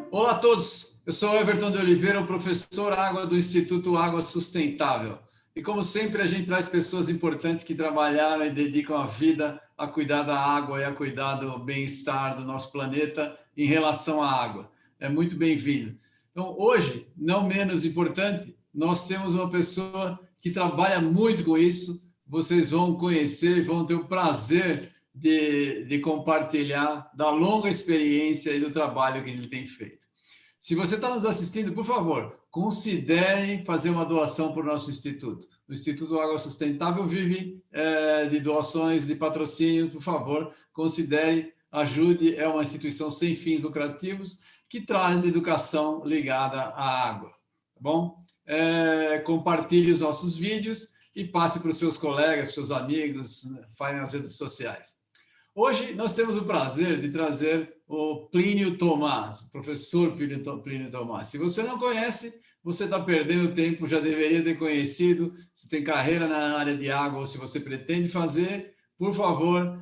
Olá a todos, eu sou Everton de Oliveira, o professor Água do Instituto Água Sustentável. E como sempre, a gente traz pessoas importantes que trabalharam e dedicam a vida a cuidar da água e a cuidar do bem-estar do nosso planeta em relação à água. É muito bem-vindo. Então, hoje, não menos importante, nós temos uma pessoa que trabalha muito com isso. Vocês vão conhecer e vão ter o prazer de compartilhar da longa experiência e do trabalho que ele tem feito. Se você está nos assistindo, por favor, considere fazer uma doação para o nosso instituto. O Instituto Água Sustentável vive de doações, de patrocínio. Por favor, considere, ajude. É uma instituição sem fins lucrativos que traz educação ligada à água. Tá bom? Compartilhe os nossos vídeos e passe para os seus colegas, para os seus amigos, fale nas redes sociais. Hoje nós temos o prazer de trazer o Plínio Tomás, o professor Plínio Tomás. Se você não conhece, você está perdendo tempo, já deveria ter conhecido. Se tem carreira na área de água ou se você pretende fazer, por favor,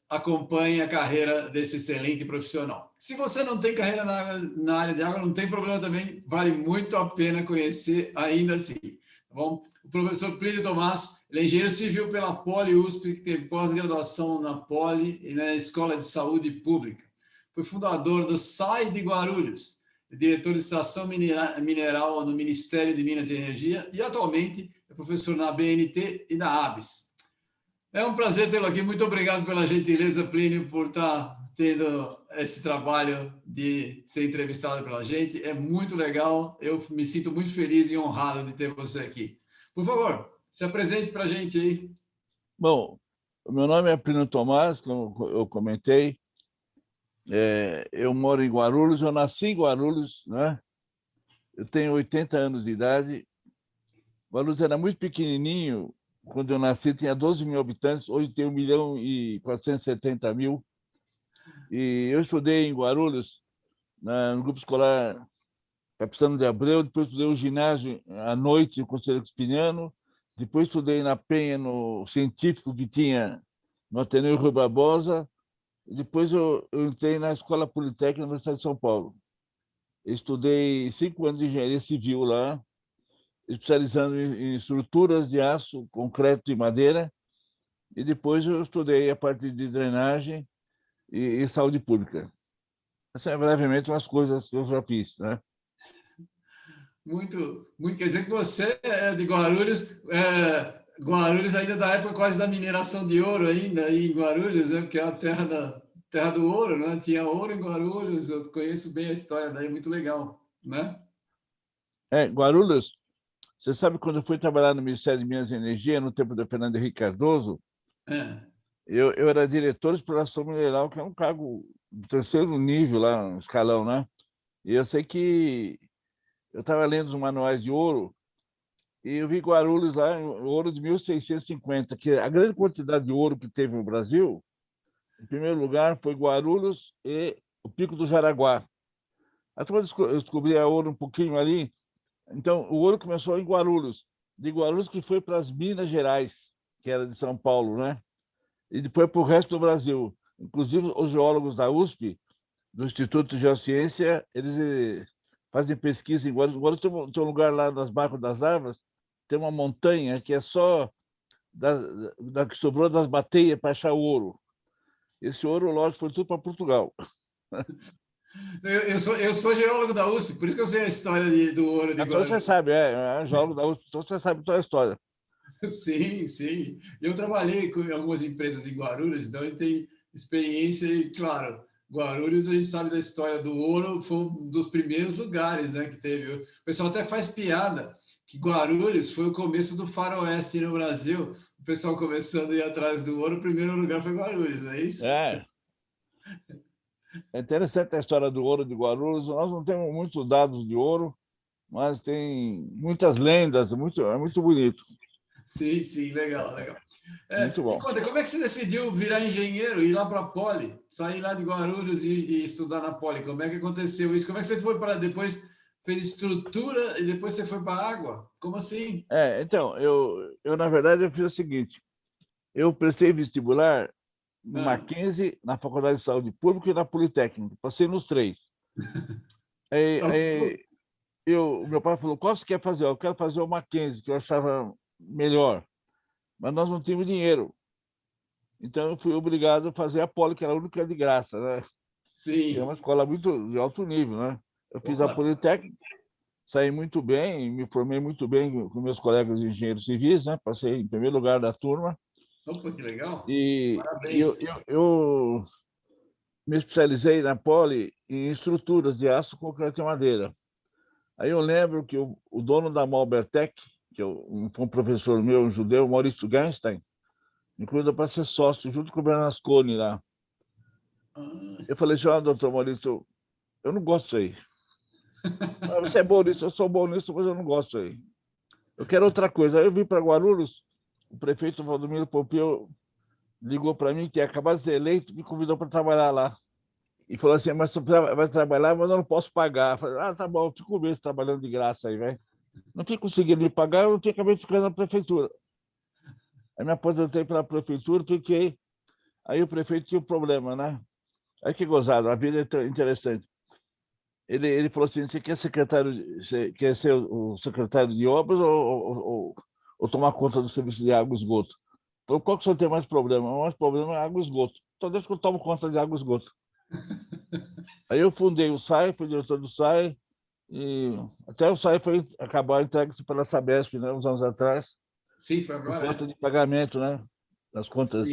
acompanhe a carreira desse excelente profissional. Se você não tem carreira na área de água, não tem problema também, vale muito a pena conhecer ainda assim. Tá bom? O professor Plínio Tomás, ele é engenheiro civil pela Poli USP, que teve pós-graduação na Poli e na Escola de Saúde Pública. Foi fundador do SAI de Guarulhos, diretor de extração mineral no Ministério de Minas e Energia e atualmente é professor na BNT e na ABS. É um prazer tê-lo aqui. Muito obrigado pela gentileza, Plínio, por estar tendo esse trabalho de ser entrevistado pela gente. É muito legal. Eu me sinto muito feliz e honrado de ter você aqui. Por favor, se apresente para a gente aí. Bom, o meu nome é Plínio Tomás, como eu comentei. Eu moro em Guarulhos, eu nasci em Guarulhos, né? Eu tenho 80 anos de idade. Guarulhos era muito pequenininho. Quando eu nasci, tinha 12 mil habitantes. Hoje tem 1.470.000. E eu estudei em Guarulhos, no grupo escolar Capistrano de Abreu. Depois estudei o ginásio à noite, no Conselheiro Crispiniano. Depois estudei na Penha, no científico que tinha no Ateneu Rui Barbosa. Depois eu entrei na Escola Politécnica da Universidade de São Paulo. Eu estudei 5 anos de engenharia civil lá, especializando em estruturas de aço, concreto e madeira. E depois eu estudei a parte de drenagem e saúde pública. Essas são brevemente umas coisas que eu já fiz, né? Muito, quer dizer que você é de Guarulhos, Guarulhos ainda da época quase da mineração de ouro ainda, aí em Guarulhos, né? Porque é a terra do ouro, né? Tinha ouro em Guarulhos, eu conheço bem a história daí, muito legal, né? Guarulhos, você sabe quando eu fui trabalhar no Ministério de Minas e Energia, no tempo do Fernando Henrique Cardoso, eu era diretor de exploração mineral, que é um cargo do 3º nível lá, um escalão, né? E eu sei que eu estava lendo os manuais de ouro e eu vi Guarulhos lá, ouro de 1650, que a grande quantidade de ouro que teve no Brasil, em primeiro lugar, foi Guarulhos e o Pico do Jaraguá. Até quando eu descobri a ouro um pouquinho ali, então o ouro começou em Guarulhos, de Guarulhos que foi para as Minas Gerais, que era de São Paulo, né? E depois para o resto do Brasil. Inclusive, os geólogos da USP, do Instituto de Geociência, eles fazem pesquisa em Guarulhos. Guarulhos tem um lugar lá nas Barcas das Árvores, tem uma montanha que é só da que sobrou das bateias para achar ouro. Esse ouro, lógico, foi tudo para Portugal. Eu sou geólogo da USP, por isso que eu sei a história do ouro de Então Guarulhos. você sabe, é geólogo da USP, então você sabe toda a história. Sim, sim. Eu trabalhei com algumas empresas em Guarulhos, então eu tenho experiência e, claro, Guarulhos, a gente sabe da história do ouro, foi um dos primeiros lugares, né, que teve. O pessoal até faz piada que Guarulhos foi o começo do faroeste no Brasil. O pessoal começando a ir atrás do ouro, o primeiro lugar foi Guarulhos, não é isso? É interessante a história do ouro de Guarulhos. Nós não temos muitos dados de ouro, mas tem muitas lendas, é muito bonito. Sim, sim, legal, legal. Muito bom. E conta, como é que você decidiu virar engenheiro, ir lá para a Poli, sair lá de Guarulhos e estudar na Poli? Como é que aconteceu isso? Como é que você foi para depois fez estrutura e depois você foi para a água? Como assim? Então, na verdade, eu fiz o seguinte. Eu prestei vestibular no Mackenzie, na Faculdade de Saúde Pública e na Politécnica. Passei nos 3. Aí, meu pai falou, qual você quer fazer? Eu quero fazer o Mackenzie, que eu achava melhor. Mas nós não tínhamos dinheiro. Então, eu fui obrigado a fazer a Poli, que era a única de graça, né? Sim. Que é uma escola muito de alto nível, né? Eu fiz a Politécnica, saí muito bem, me formei muito bem com meus colegas engenheiros civis, né? Passei em primeiro lugar da turma. Opa, que legal. E Parabéns. eu me especializei na Poli em estruturas de aço, concreto e madeira. Aí eu lembro que o dono da Malbertec, que foi um professor meu, um judeu, Maurício Genstein, me convidou para ser sócio, junto com o Bernasconi lá. Eu falei assim, doutor Maurício, eu não gosto disso aí. Você é bom nisso, eu sou bom nisso, mas eu não gosto disso aí. Eu quero outra coisa. Aí eu vim para Guarulhos, o prefeito Valdomiro Pompeu ligou para mim, que ia acabar de ser eleito, me convidou para trabalhar lá. E falou assim, mas você vai trabalhar, mas eu não posso pagar. Eu falei, tá bom, eu fico um mês trabalhando de graça aí, velho. Não tinha conseguido me pagar, eu acabei ficando na prefeitura. Aí me aposentei pela prefeitura, fiquei. Aí o prefeito tinha um problema, né? Aí que gozado, a vida é interessante. Ele falou assim, você quer você quer ser o secretário de obras ou tomar conta do serviço de água e esgoto? Então, qual que o senhor tem mais problema? O mais problema é água e esgoto. Então, deixa que eu tomo conta de água e esgoto. Aí eu fundei o SAI, fui diretor do SAI, e até o SAI foi acabar entregue-se pela Sabesp, né, uns anos atrás. Sim, foi agora. Por conta de pagamento, né, das contas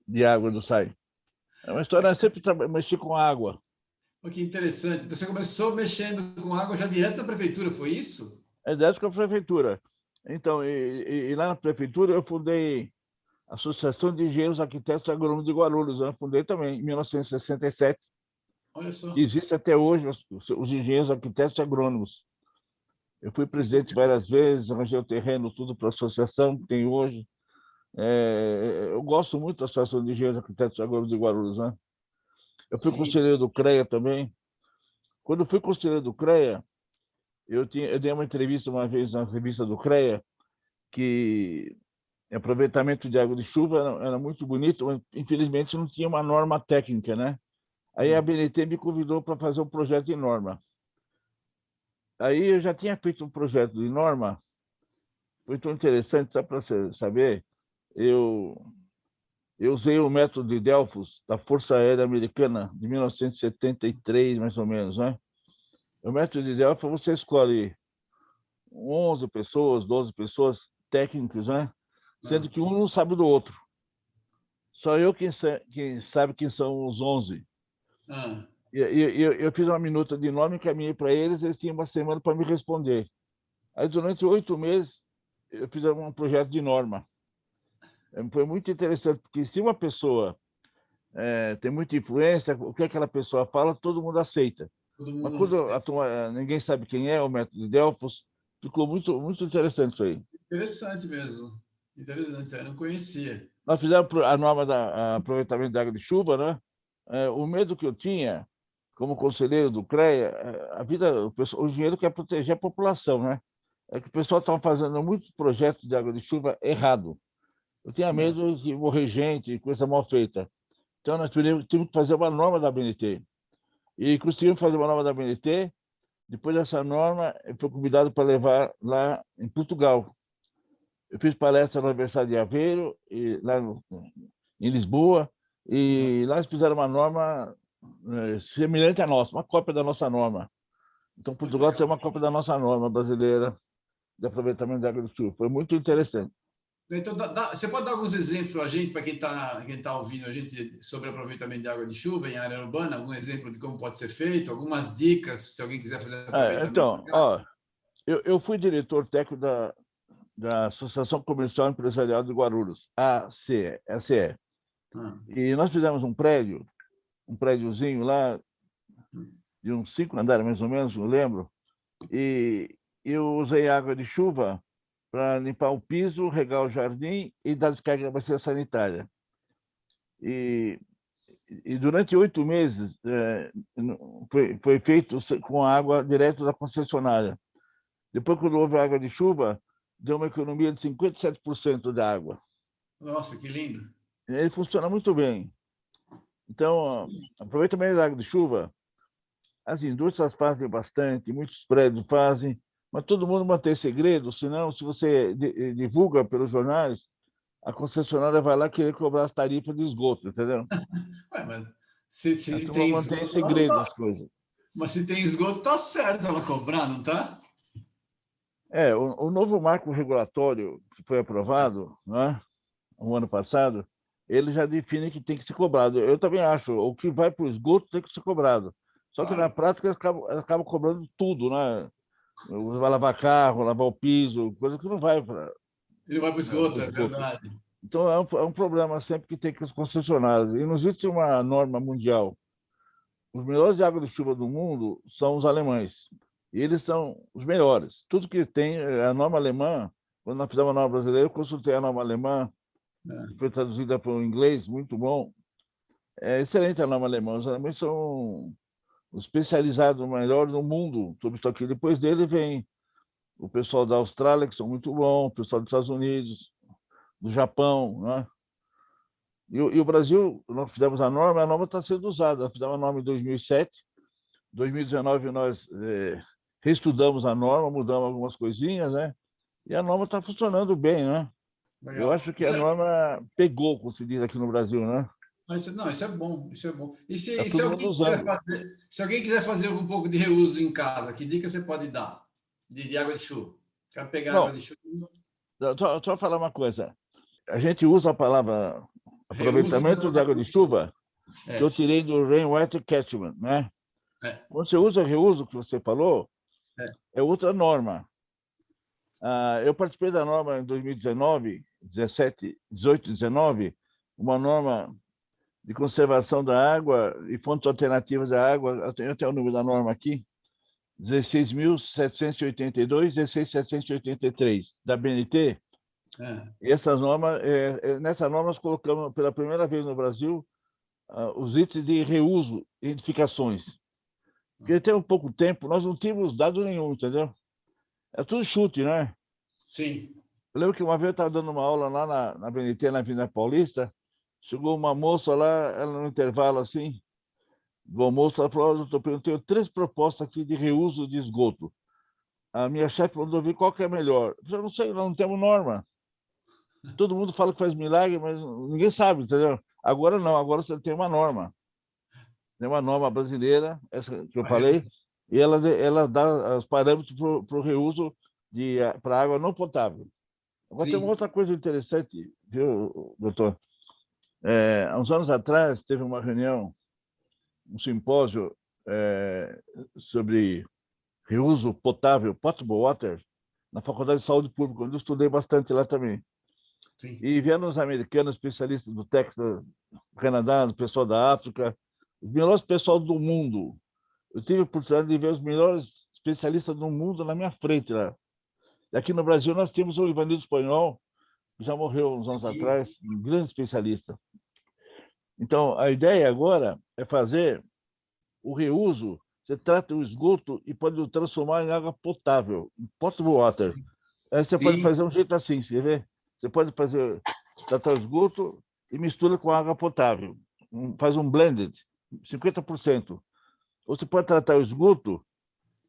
de água do SAI. É uma história, eu sempre mexi com água. Que interessante. Então, você começou mexendo com água já direto da prefeitura, foi isso? Direto com a prefeitura. Então, e lá na prefeitura eu fundei a Associação de Engenheiros Arquitetos e Agrônomos de Guarulhos. Eu fundei também, em 1967. Olha só. Existe até hoje os engenheiros arquitetos e agrônomos. Eu fui presidente várias vezes, arranjei o terreno, tudo para a associação que tem hoje. Eu gosto muito da Associação de Engenheiros Arquitetos e Agrônomos de Guarulhos, né? Eu fui conselheiro do CREA também. Quando eu fui conselheiro do CREA, eu dei uma entrevista uma vez na revista do CREA, que aproveitamento de água de chuva era muito bonito, mas infelizmente não tinha uma norma técnica, né? Aí a BNT me convidou para fazer um projeto de norma. Aí eu já tinha feito um projeto de norma, foi tão interessante, só para você saber, eu usei o método de Delfos, da Força Aérea Americana, de 1973, mais ou menos, né? O método de Delfos, você escolhe 11 pessoas, 12 pessoas técnicos, né? Sendo que um não sabe do outro. Só eu quem sabe quem são os 11. Eu fiz uma minuta de nome, encaminhei para eles, eles tinham uma semana para me responder. Aí, durante 8 meses, eu fiz um projeto de norma. Foi muito interessante, porque se uma pessoa tem muita influência, o que aquela pessoa fala, todo mundo aceita. Mas quando ninguém sabe quem é o método de Delfos, ficou muito, muito interessante isso aí. Interessante mesmo. Interessante, eu não conhecia. Nós fizemos a norma do aproveitamento da água de chuva, né? O medo que eu tinha, como conselheiro do CREA, o engenheiro quer proteger a população, né? É que o pessoal estava fazendo muitos projetos de água de chuva errado. Eu tinha medo de morrer gente, coisa mal feita. Então, nós tivemos que fazer uma norma da BNT. E conseguimos fazer uma norma da BNT. Depois dessa norma, eu fui convidado para levar lá em Portugal. Eu fiz palestra no Universidade de Aveiro, lá em Lisboa, e lá eles fizeram uma norma semelhante à nossa, uma cópia da nossa norma. Então, Portugal tem uma cópia da nossa norma brasileira de aproveitamento da água do sul. Foi muito interessante. Então, você pode dar alguns exemplos para a gente, para quem tá ouvindo a gente, sobre aproveitamento de água de chuva em área urbana? Algum exemplo de como pode ser feito? Algumas dicas, se alguém quiser fazer aproveitamento? Então, eu fui diretor técnico da Associação Comercial Empresarial de Guarulhos, ACE. E nós fizemos um prédiozinho lá, de uns 5 andares mais ou menos, não lembro, e eu usei água de chuva para limpar o piso, regar o jardim e dar descarga da bacia sanitária. E E durante 8 meses foi feito com água direto da concessionária. Depois, quando houve água de chuva, deu uma economia de 57% da água. Nossa, que lindo. Ele funciona muito bem. Então, aproveitamento da água de chuva, as indústrias fazem bastante, muitos prédios fazem, mas todo mundo mantém segredo, senão, se você divulga pelos jornais, a concessionária vai lá querer cobrar as tarifas de esgoto, entendeu? Ué, mas se A turma tem mantém esgoto, segredo as coisas. mas se tem esgoto, tá certo ela cobrar, não tá? O novo marco regulatório que foi aprovado, né, no ano passado, ele já define que tem que ser cobrado. Eu também acho, o que vai para o esgoto tem que ser cobrado. Só que na prática eles acabam cobrando tudo, né? Vai lavar carro, lavar o piso, coisa que não vai para Ele vai para o esgoto, o é esgoto. verdade. Então é um problema sempre que tem com os concessionários. E não existe uma norma mundial. Os melhores de água de chuva do mundo são os alemães. E eles são os melhores. Tudo que tem, a norma alemã, quando nós fizemos a norma brasileira, eu consultei a norma alemã, que foi traduzida para o inglês, muito bom. É excelente a norma alemã. Os alemães são os especializados melhores no mundo sobre isso aqui. Depois dele vem o pessoal da Austrália, que são muito bons, o pessoal dos Estados Unidos, do Japão, né? E o Brasil, nós fizemos a norma está sendo usada. Nós fizemos a norma em 2007, 2019 nós reestudamos a norma, mudamos algumas coisinhas, né? E a norma está funcionando bem, né? Legal. Eu acho que a norma pegou, como se diz aqui no Brasil, né? Não, isso é bom, isso é bom. E Tá se alguém quiser fazer um pouco de reuso em casa, que dica você pode dar de água de chuva? Quero pegar água Bom, de chuva. só falar uma coisa. A gente usa a palavra Reuso aproveitamento de água de chuva, que eu tirei do Rainwater Catchment, né? Quando você usa reuso, que você falou, é outra norma. Eu participei da norma em 2019, 17, 18, 19, uma norma de conservação da água e fontes alternativas da água. Eu tenho o número da norma aqui, 16.782, 16.783, da BNT. E essa norma, nessa norma nós colocamos pela primeira vez no Brasil os itens de reuso e edificações. Porque até um pouco tempo nós não tínhamos dado nenhum, entendeu? É tudo chute, né? Sim. Eu lembro que uma vez eu estava dando uma aula lá na BNT, na Avenida Paulista, chegou uma moça lá, ela no intervalo assim, do almoço, ela falou: doutor, eu tenho 3 propostas aqui de reuso de esgoto. A minha chefe mandou ver qual que é melhor. Eu falei: não sei, nós não temos norma. Todo mundo fala que faz milagre, mas ninguém sabe, entendeu? Agora não, agora você tem uma norma. Tem uma norma brasileira, essa que eu falei, e ela dá os parâmetros para o reuso para água não potável. Agora tem uma outra coisa interessante, viu, doutor? Há uns anos atrás, teve uma reunião, um simpósio sobre reuso potável, potable water, na Faculdade de Saúde Pública, onde eu estudei bastante lá também. Sim. E vieram os americanos, especialistas do Texas, do Canadá, do pessoal da África, os melhores pessoal do mundo. Eu tive a oportunidade de ver os melhores especialistas do mundo na minha frente lá. E aqui no Brasil nós temos o Ivanildo Espanhol, que já morreu uns anos atrás, um grande especialista. Então, a ideia agora é fazer o reuso. Você trata o esgoto e pode o transformar em água potável, em potable water. Aí você pode fazer um jeito assim, você vê? Você pode tratar o esgoto e mistura com água potável. Faz um blended, 50%. Ou você pode tratar o esgoto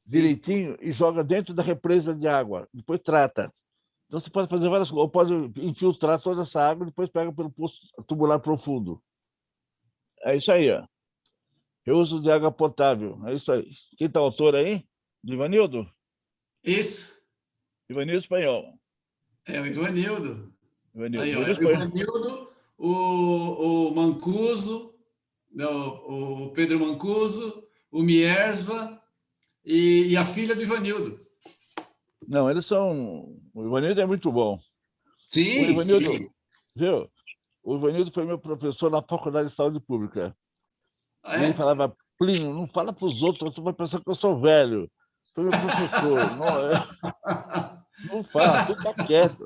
direitinho e joga dentro da represa de água. Depois trata. Então você pode fazer várias coisas. Ou pode infiltrar toda essa água e depois pega pelo poço tubular profundo. É isso aí, ó. Reuso de água potável. É isso aí. Quem está o autor aí? Do Ivanildo? Isso. Ivanildo Espanhol. É o Ivanildo. Aí, ó, Ivanildo o Ivanildo, o Mancuso, o Pedro Mancuso, o Miersva e a filha do Ivanildo. Não, eles são... O Ivanildo é muito bom. Sim, o Ivanildo, sim. Viu? O Ivanildo foi meu professor na Faculdade de Saúde Pública. Ah, E ele falava: Plínio, não fala para os outros, tu vai pensar que eu sou velho. Foi meu professor. Não fala, fica quieto.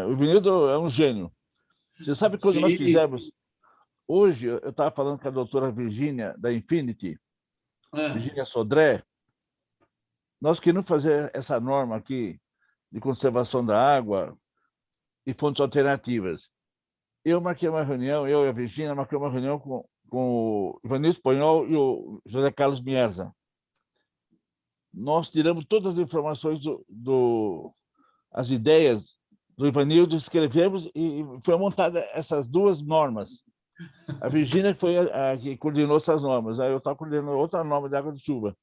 O Ivanildo é um gênio. Você sabe quando nós fizemos hoje, eu estava falando com a doutora Virgínia, da Infinity, Virgínia Sodré, nós queremos fazer essa norma aqui de conservação da água e fontes alternativas. Eu marquei uma reunião, eu e a Virgínia marquei uma reunião com o Ivanildo Espanhol e o José Carlos Mierza. Nós tiramos todas as informações as ideias do Ivanildo, escrevemos e foi montada essas duas normas. A Virgínia foi a que coordenou essas normas, aí eu estava coordenando outra norma de água de chuva.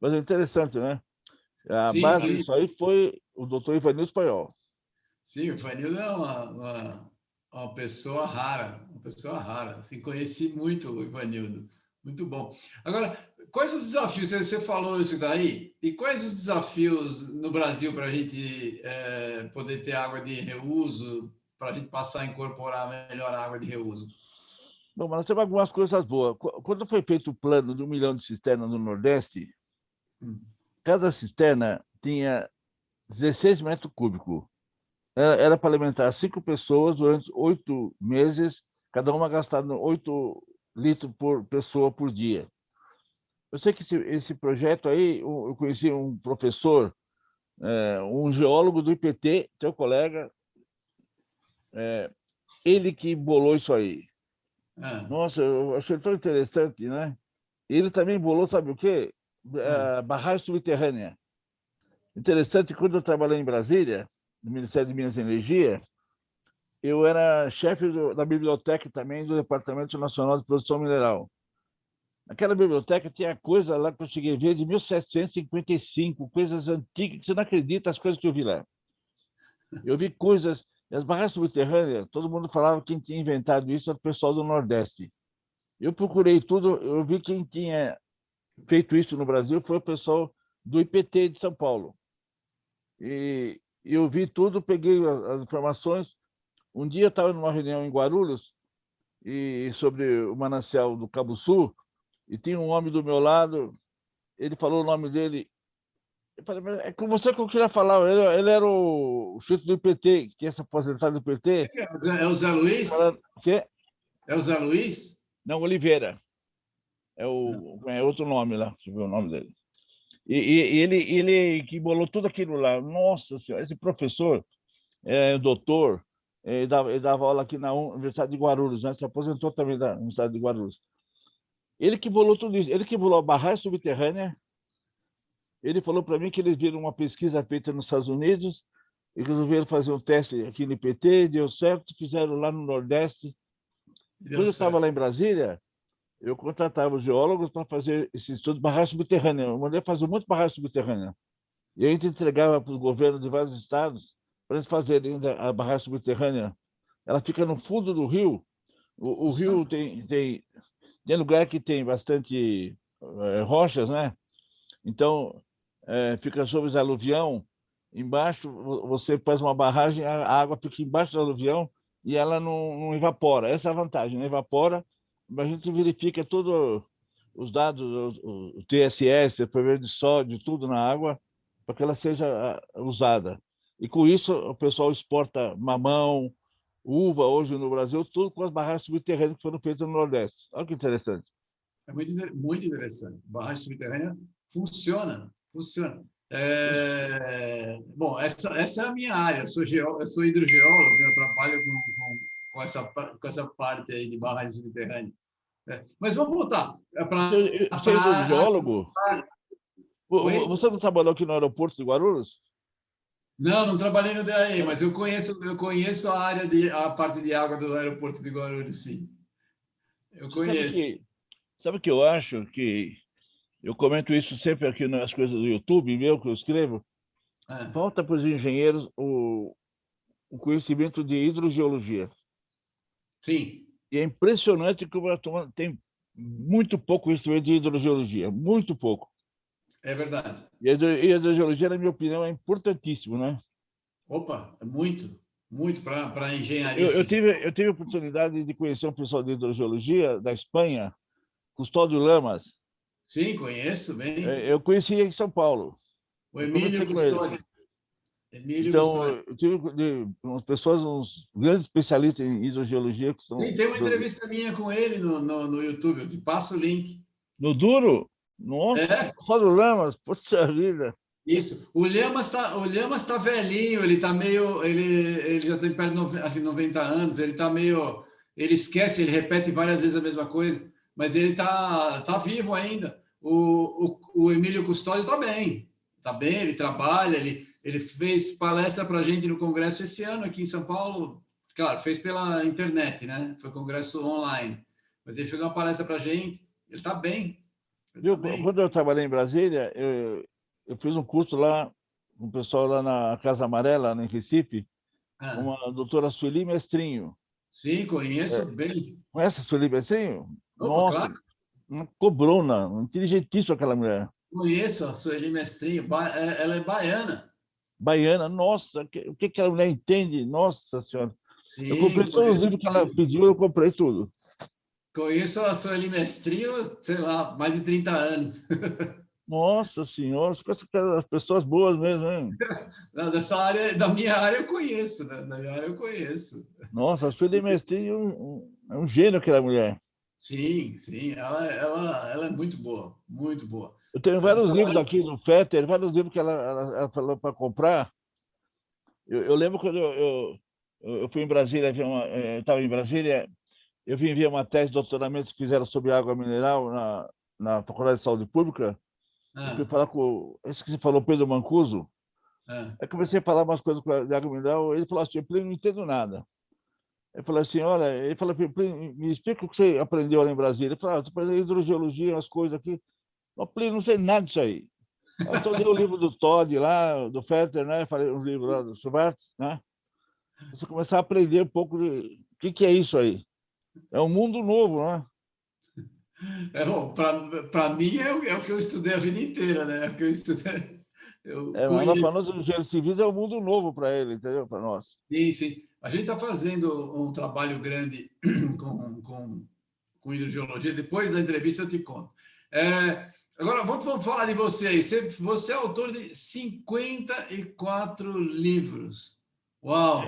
Mas é interessante, né? A base disso aí foi o doutor Ivanildo Espanhol. Sim, o Ivanildo é uma pessoa rara, uma pessoa rara. Assim, conheci muito o Ivanildo, muito bom. Agora, quais os desafios? Você falou isso daí, e quais os desafios no Brasil para a gente poder ter água de reuso, para a gente passar a incorporar melhor a água de reuso? Bom, mas nós temos algumas coisas boas. Quando foi feito o plano de 1 milhão de cisternas no Nordeste, cada cisterna tinha 16 metros cúbicos. Era para alimentar 5 pessoas durante 8 meses, cada uma gastando 8 litros por pessoa por dia. Eu sei que esse projeto aí, eu conheci um professor, um geólogo do IPT, teu colega, ele que bolou isso aí. Nossa, eu achei tão interessante, né? Ele também bolou, sabe o quê? Barragem subterrânea. Interessante, quando eu trabalhei em Brasília, no Ministério de Minas e Energia, eu era chefe da biblioteca também do Departamento Nacional de Produção Mineral. Aquela biblioteca tinha coisa lá que eu cheguei a ver de 1755, coisas antigas, que você não acredita as coisas que eu vi lá. Eu vi coisas, as barragens subterrâneas, todo mundo falava que quem tinha inventado isso era o pessoal do Nordeste. Eu procurei tudo, eu vi quem tinha feito isso no Brasil foi o pessoal do IPT de São Paulo. E eu vi tudo, peguei as informações. Um dia eu estava numa reunião em Guarulhos sobre o manancial do Cabo Sul, e tinha um homem do meu lado, ele falou o nome dele. Eu falei, mas é com você que eu queria falar. Ele era o chefe do IPT, que tinha se aposentado do IPT. É o Zé Luiz? O quê? É o Zé Luiz? Não, Oliveira. É outro nome lá, deixa eu ver o nome dele. E ele que bolou tudo aquilo lá. Nossa Senhora, esse professor, doutor, ele dava aula aqui na Universidade de Guarulhos, né? Se aposentou também da Universidade de Guarulhos. Ele que bolou tudo isso, ele que bolou a barragem subterrânea. Ele falou para mim que eles viram uma pesquisa feita nos Estados Unidos e resolveram fazer um teste aqui no IPT, deu certo, fizeram lá no Nordeste. Quando eu estava lá em Brasília, eu contratava os geólogos para fazer esse estudo de barragem subterrânea. Eu mandei fazer muito barragem subterrânea. E a gente entregava para os governos de vários estados para eles fazerem ainda a barragem subterrânea. Ela fica no fundo do rio. O rio tem lugar que tem bastante rochas, né? Então, fica sobre os aluvião. Embaixo, você faz uma barragem, a água fica embaixo do aluvião e ela não evapora. Essa é a vantagem, não evapora. Mas a gente verifica todos os dados, o TSS, o primeiro de sódio, tudo na água, para que ela seja usada. E com isso, o pessoal exporta mamão, uva hoje no Brasil, tudo com as barragens subterrâneas que foram feitas no Nordeste. Olha que interessante. É muito interessante. Barragem subterrânea funciona. Bom, essa é a minha área. Eu sou hidrogeólogo, eu trabalho com essa parte aí de barragem subterrânea. Mas vamos voltar para... Você é hidrogeólogo? Você não trabalhou aqui no aeroporto de Guarulhos? Não trabalhei no DAE, mas eu conheço a parte de água do aeroporto de Guarulhos, sim. Eu conheço. Sabe o que eu acho? Que eu comento isso sempre aqui nas coisas do YouTube, meu, que eu escrevo. Falta para os engenheiros o conhecimento de hidrogeologia. Sim. E é impressionante que o Brasil tem muito pouco conhecimento de hidrogeologia, muito pouco. É verdade. E a hidrogeologia, na minha opinião, é importantíssimo, né? Opa, muito para a engenharia. Eu tive a oportunidade de conhecer um pessoal de hidrogeologia da Espanha, Custódio Lamas. Sim, conheço bem. Eu conheci em São Paulo. O Emílio Custódio. Emílio Então, Custódio. eu tive umas pessoas, uns grandes especialistas em hidrogeologia que são... Tem uma entrevista minha com ele no YouTube, eu te passo o link. No Duro? Nossa, É, só do Lamas, poxa vida. isso. O Lhamas tá velhinho, ele tá meio, ele já tem perto de acho que 90 anos, ele tá meio, ele esquece, ele repete várias vezes a mesma coisa, mas ele tá vivo ainda. O Emílio Custódio tá bem, ele trabalha, ele fez palestra para a gente no congresso esse ano aqui em São Paulo, claro, fez pela internet, né? Foi congresso online, mas ele fez uma palestra para a gente, ele tá bem. Viu? Quando eu trabalhei em Brasília, eu fiz um curso lá, com o pessoal lá na Casa Amarela, em Recife, com a doutora Sueli Mestrinho. Sim, conheço bem. Conhece a Sueli Mestrinho? Opa, Nossa, claro. uma cobrona, inteligentíssima aquela mulher. Conheço a Sueli Mestrinho, ela é baiana. Baiana, nossa, o que aquela mulher entende? Nossa Senhora. Eu Sim, comprei todos os livros que ela pediu, eu comprei tudo. conheço a Sueli Mestrinho, sei lá, mais de 30 anos. Nossa Senhora, as pessoas boas mesmo, hein? Dessa área, da minha área eu conheço, né? Da minha área eu conheço. Nossa, a Sueli Mestrinho é um gênio aquela mulher. Sim, sim, ela é muito boa, muito boa. Eu tenho Ela vários livros trabalha- aqui do Fetter, vários livros que ela falou para comprar. Eu lembro quando eu fui em Brasília, estava em Brasília, eu vim ver uma tese de doutoramento que fizeram sobre água mineral na Faculdade de Saúde Pública. Eu fui Ah, falar com esse que você falou, Pedro Mancuso. ah. Aí comecei a falar umas coisas de água mineral. Ele falou assim: Plínio, não entendo nada. Eu falei assim: olha, ele falou, Plínio, me explica o que você aprendeu lá em Brasília. Ele falou: estou aprendendo hidrogeologia, umas coisas aqui. Mas, Plínio, não sei nada disso aí. Aí eu li o livro do Todd lá, do Fetter, né? Falei um livro lá do Schwartz, né? Você começar a aprender um pouco de o que é isso aí. É um mundo novo, né? É bom, para mim é o que eu estudei a vida inteira, né? É o que eu estudei, eu Mas para conheço. nós, engenheiros civis, é um mundo novo para ele, entendeu? Para nós. Sim, sim. A gente está fazendo um trabalho grande com hidrogeologia. Depois da entrevista eu te conto. Agora, vamos falar de você aí. Você é autor de 54 livros. Uau!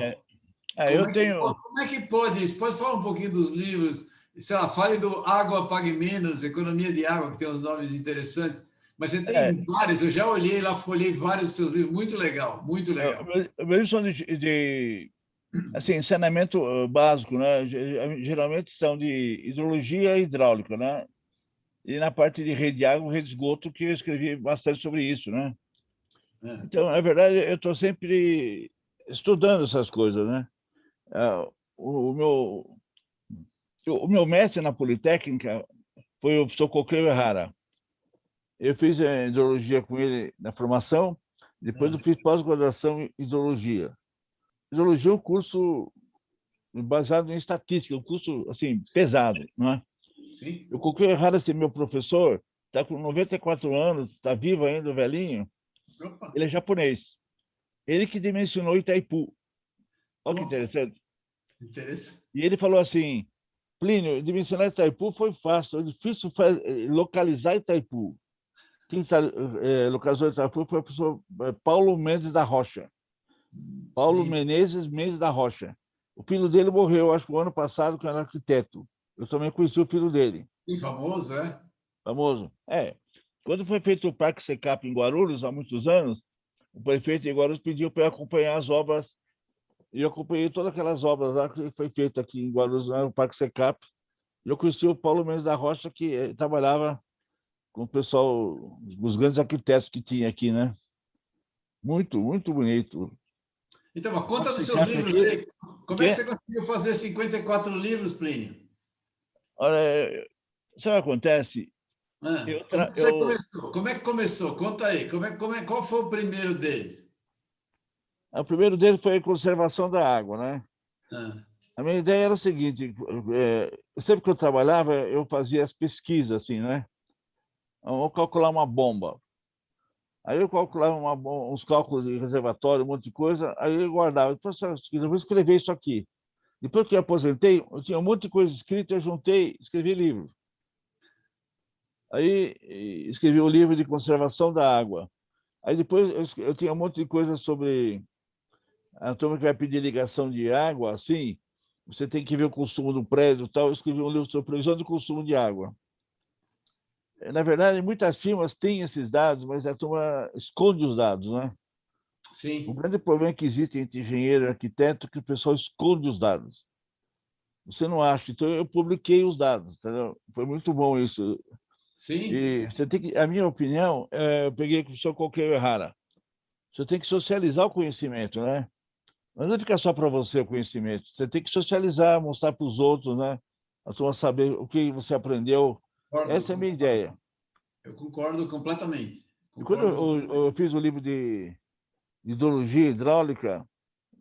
É, eu tenho. Como é que pode isso? Pode falar um pouquinho dos livros? Sei lá, fale do Água Pague Menos, Economia de Água, que tem uns nomes interessantes. Mas você É, tem vários, eu já olhei lá, folhei vários dos seus livros. Muito legal, muito legal. Meus são de assim, saneamento básico, né? Geralmente são de hidrologia e hidráulica, né? E na parte de rede de água, rede de esgoto, que eu escrevi bastante sobre isso, né? É. Então, na verdade, eu estou sempre estudando essas coisas, né? Ah, O meu mestre na Politécnica foi o professor Cochrane Errara. Eu fiz hidrologia com ele na formação, depois eu É. fiz pós-graduação em hidrologia. Hidrologia é um curso baseado em estatística, um curso assim pesado, não é? Sim. Eu coloquei errado esse meu professor, está com 94 anos, está vivo ainda, velhinho. Opa, Ele é japonês. Ele que dimensionou Itaipu. Olha que oh, interessante. interessante. E ele falou assim: Plínio, dimensionar Itaipu foi fácil, é difícil localizar Itaipu. Quem localizou Itaipu foi o professor Paulo Mendes da Rocha. Paulo Sim. Menezes Mendes da Rocha. O filho dele morreu, acho que o ano passado, que era arquiteto. Eu também conheci o filho dele, Sim, famoso, é? famoso. Quando foi feito o Parque Secap em Guarulhos, há muitos anos, o prefeito de Guarulhos pediu para eu acompanhar as obras, e eu acompanhei todas aquelas obras lá que foi feita aqui em Guarulhos, no Parque Secap. E eu conheci o Paulo Mendes da Rocha, que trabalhava com o pessoal, os grandes arquitetos que tinha aqui, né? Muito, muito bonito. Então, mas O conta Parque dos seus Secap livros aqui, aí. Como é que que, você conseguiu fazer 54 livros, Plínio? olha, sabe o que acontece? Como é que você começou? Como é que começou? Conta aí. Qual foi o primeiro deles? O primeiro dele foi a conservação da água, né? Ah, A minha ideia era o seguinte, sempre que eu trabalhava, eu fazia as pesquisas, assim, né? Vamos calcular uma bomba. Aí eu calculava uns cálculos de reservatório, um monte de coisa, aí eu guardava. Eu falei, assim, eu vou escrever isso aqui. Depois que eu aposentei, eu tinha um monte de coisa escrita, eu juntei, escrevi livro. Aí escrevi o livro de conservação da água. Aí depois eu tinha um monte de coisa sobre a turma que vai pedir ligação de água, assim, você tem que ver o consumo do prédio e tal. Eu escrevi um livro sobre previsão de consumo de água. Na verdade, muitas firmas têm esses dados, mas a turma esconde os dados, né? O Sim, grande problema que existe entre engenheiro e arquiteto é que o pessoal esconde os dados. Você não acha? Então, eu publiquei os dados, entendeu? Foi muito bom isso. sim. E você tem que, a minha opinião, eu peguei com o senhor qualquer errara. Você tem que socializar o conhecimento, né? Não é ficar só para você o conhecimento. Você tem que socializar, mostrar para os outros, né? A turma saber o que você aprendeu. Concordo, Essa é a minha concordo. ideia. Eu concordo completamente. E quando Concordo completamente. eu fiz o livro de hidrologia hidráulica,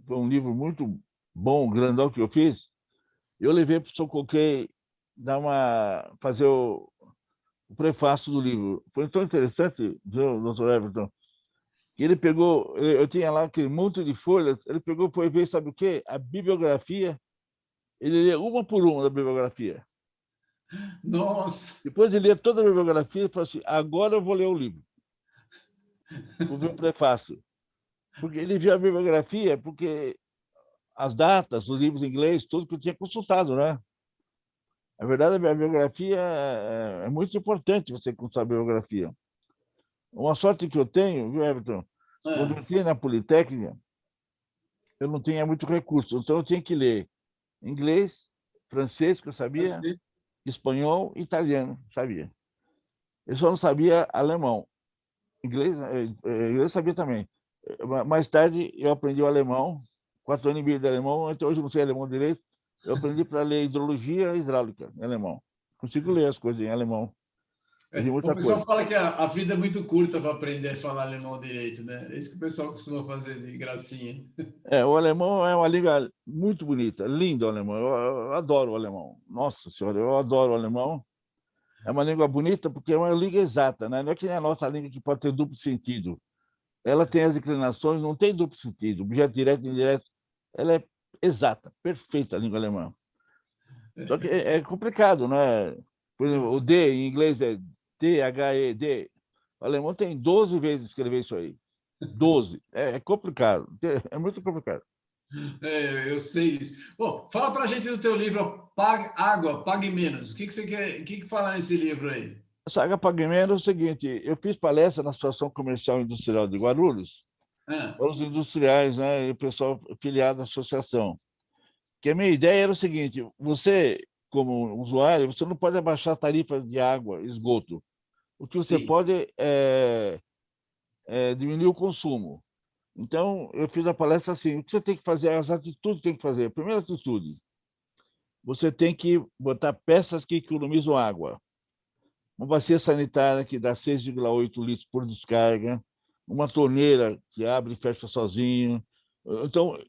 foi um livro muito bom, grandão que eu fiz, eu levei para o Sr. Coquet fazer o prefácio do livro. Foi tão interessante, viu, doutor Everton, que ele pegou, eu tinha lá aquele monte de folhas, ele pegou, foi ver, sabe o quê? A bibliografia, ele lê uma por uma da bibliografia. Nossa, Depois de ler toda a bibliografia, ele falou assim, agora eu vou ler o livro, vou ver o prefácio. Porque ele viu a bibliografia, porque as datas, os livros em inglês, tudo que eu tinha consultado, né? Na verdade, a bibliografia é muito importante você consultar a bibliografia. Uma sorte que eu tenho, viu, Everton? Quando eu é, entrei na Politécnica, eu não tinha muito recurso, então eu tinha que ler inglês, francês, que eu sabia, assim, espanhol e italiano, sabia. Eu só não sabia alemão. Inglês eu sabia também. Mais tarde, eu aprendi o alemão, 4 anos e meio de alemão, até hoje eu não sei alemão direito. Eu aprendi para ler hidrologia e hidráulica em alemão. Consigo ler as coisas em alemão. Eu li o muita pessoal coisa. fala que a vida é muito curta para aprender a falar alemão direito, né? É isso que o pessoal costuma fazer de gracinha. O alemão é uma língua muito bonita, lindo o alemão. Eu adoro o alemão. Nossa senhora, eu adoro o alemão. É uma língua bonita porque é uma língua exata, né? Não é que nem a nossa língua que pode ter duplo sentido. Ela tem as inclinações, não tem duplo sentido. Objeto direto e indireto. Ela é exata, perfeita a língua alemã. Só que é complicado, né? Por exemplo, o D em inglês é D-H-E-D. O alemão tem 12 vezes escrever isso aí. 12. É complicado. É muito complicado. Eu sei isso. Bom, fala para a gente do teu livro Pague Água, Pague Menos. O que você quer, o que fala nesse livro aí? A Saga Pagamento é o seguinte: eu fiz palestra na Associação Comercial e Industrial de Guarulhos, Ah, para os industriais, né, e o pessoal filiado à associação. Que a minha ideia era o seguinte: você, como usuário, você não pode abaixar a tarifa de água, esgoto. O que você sim, pode é diminuir o consumo. Então, eu fiz a palestra assim: o que você tem que fazer, as atitudes que tem que fazer. A primeira atitude, você tem que botar peças que economizam água. Uma bacia sanitária que dá 6,8 litros por descarga, uma torneira que abre e fecha sozinho. Então,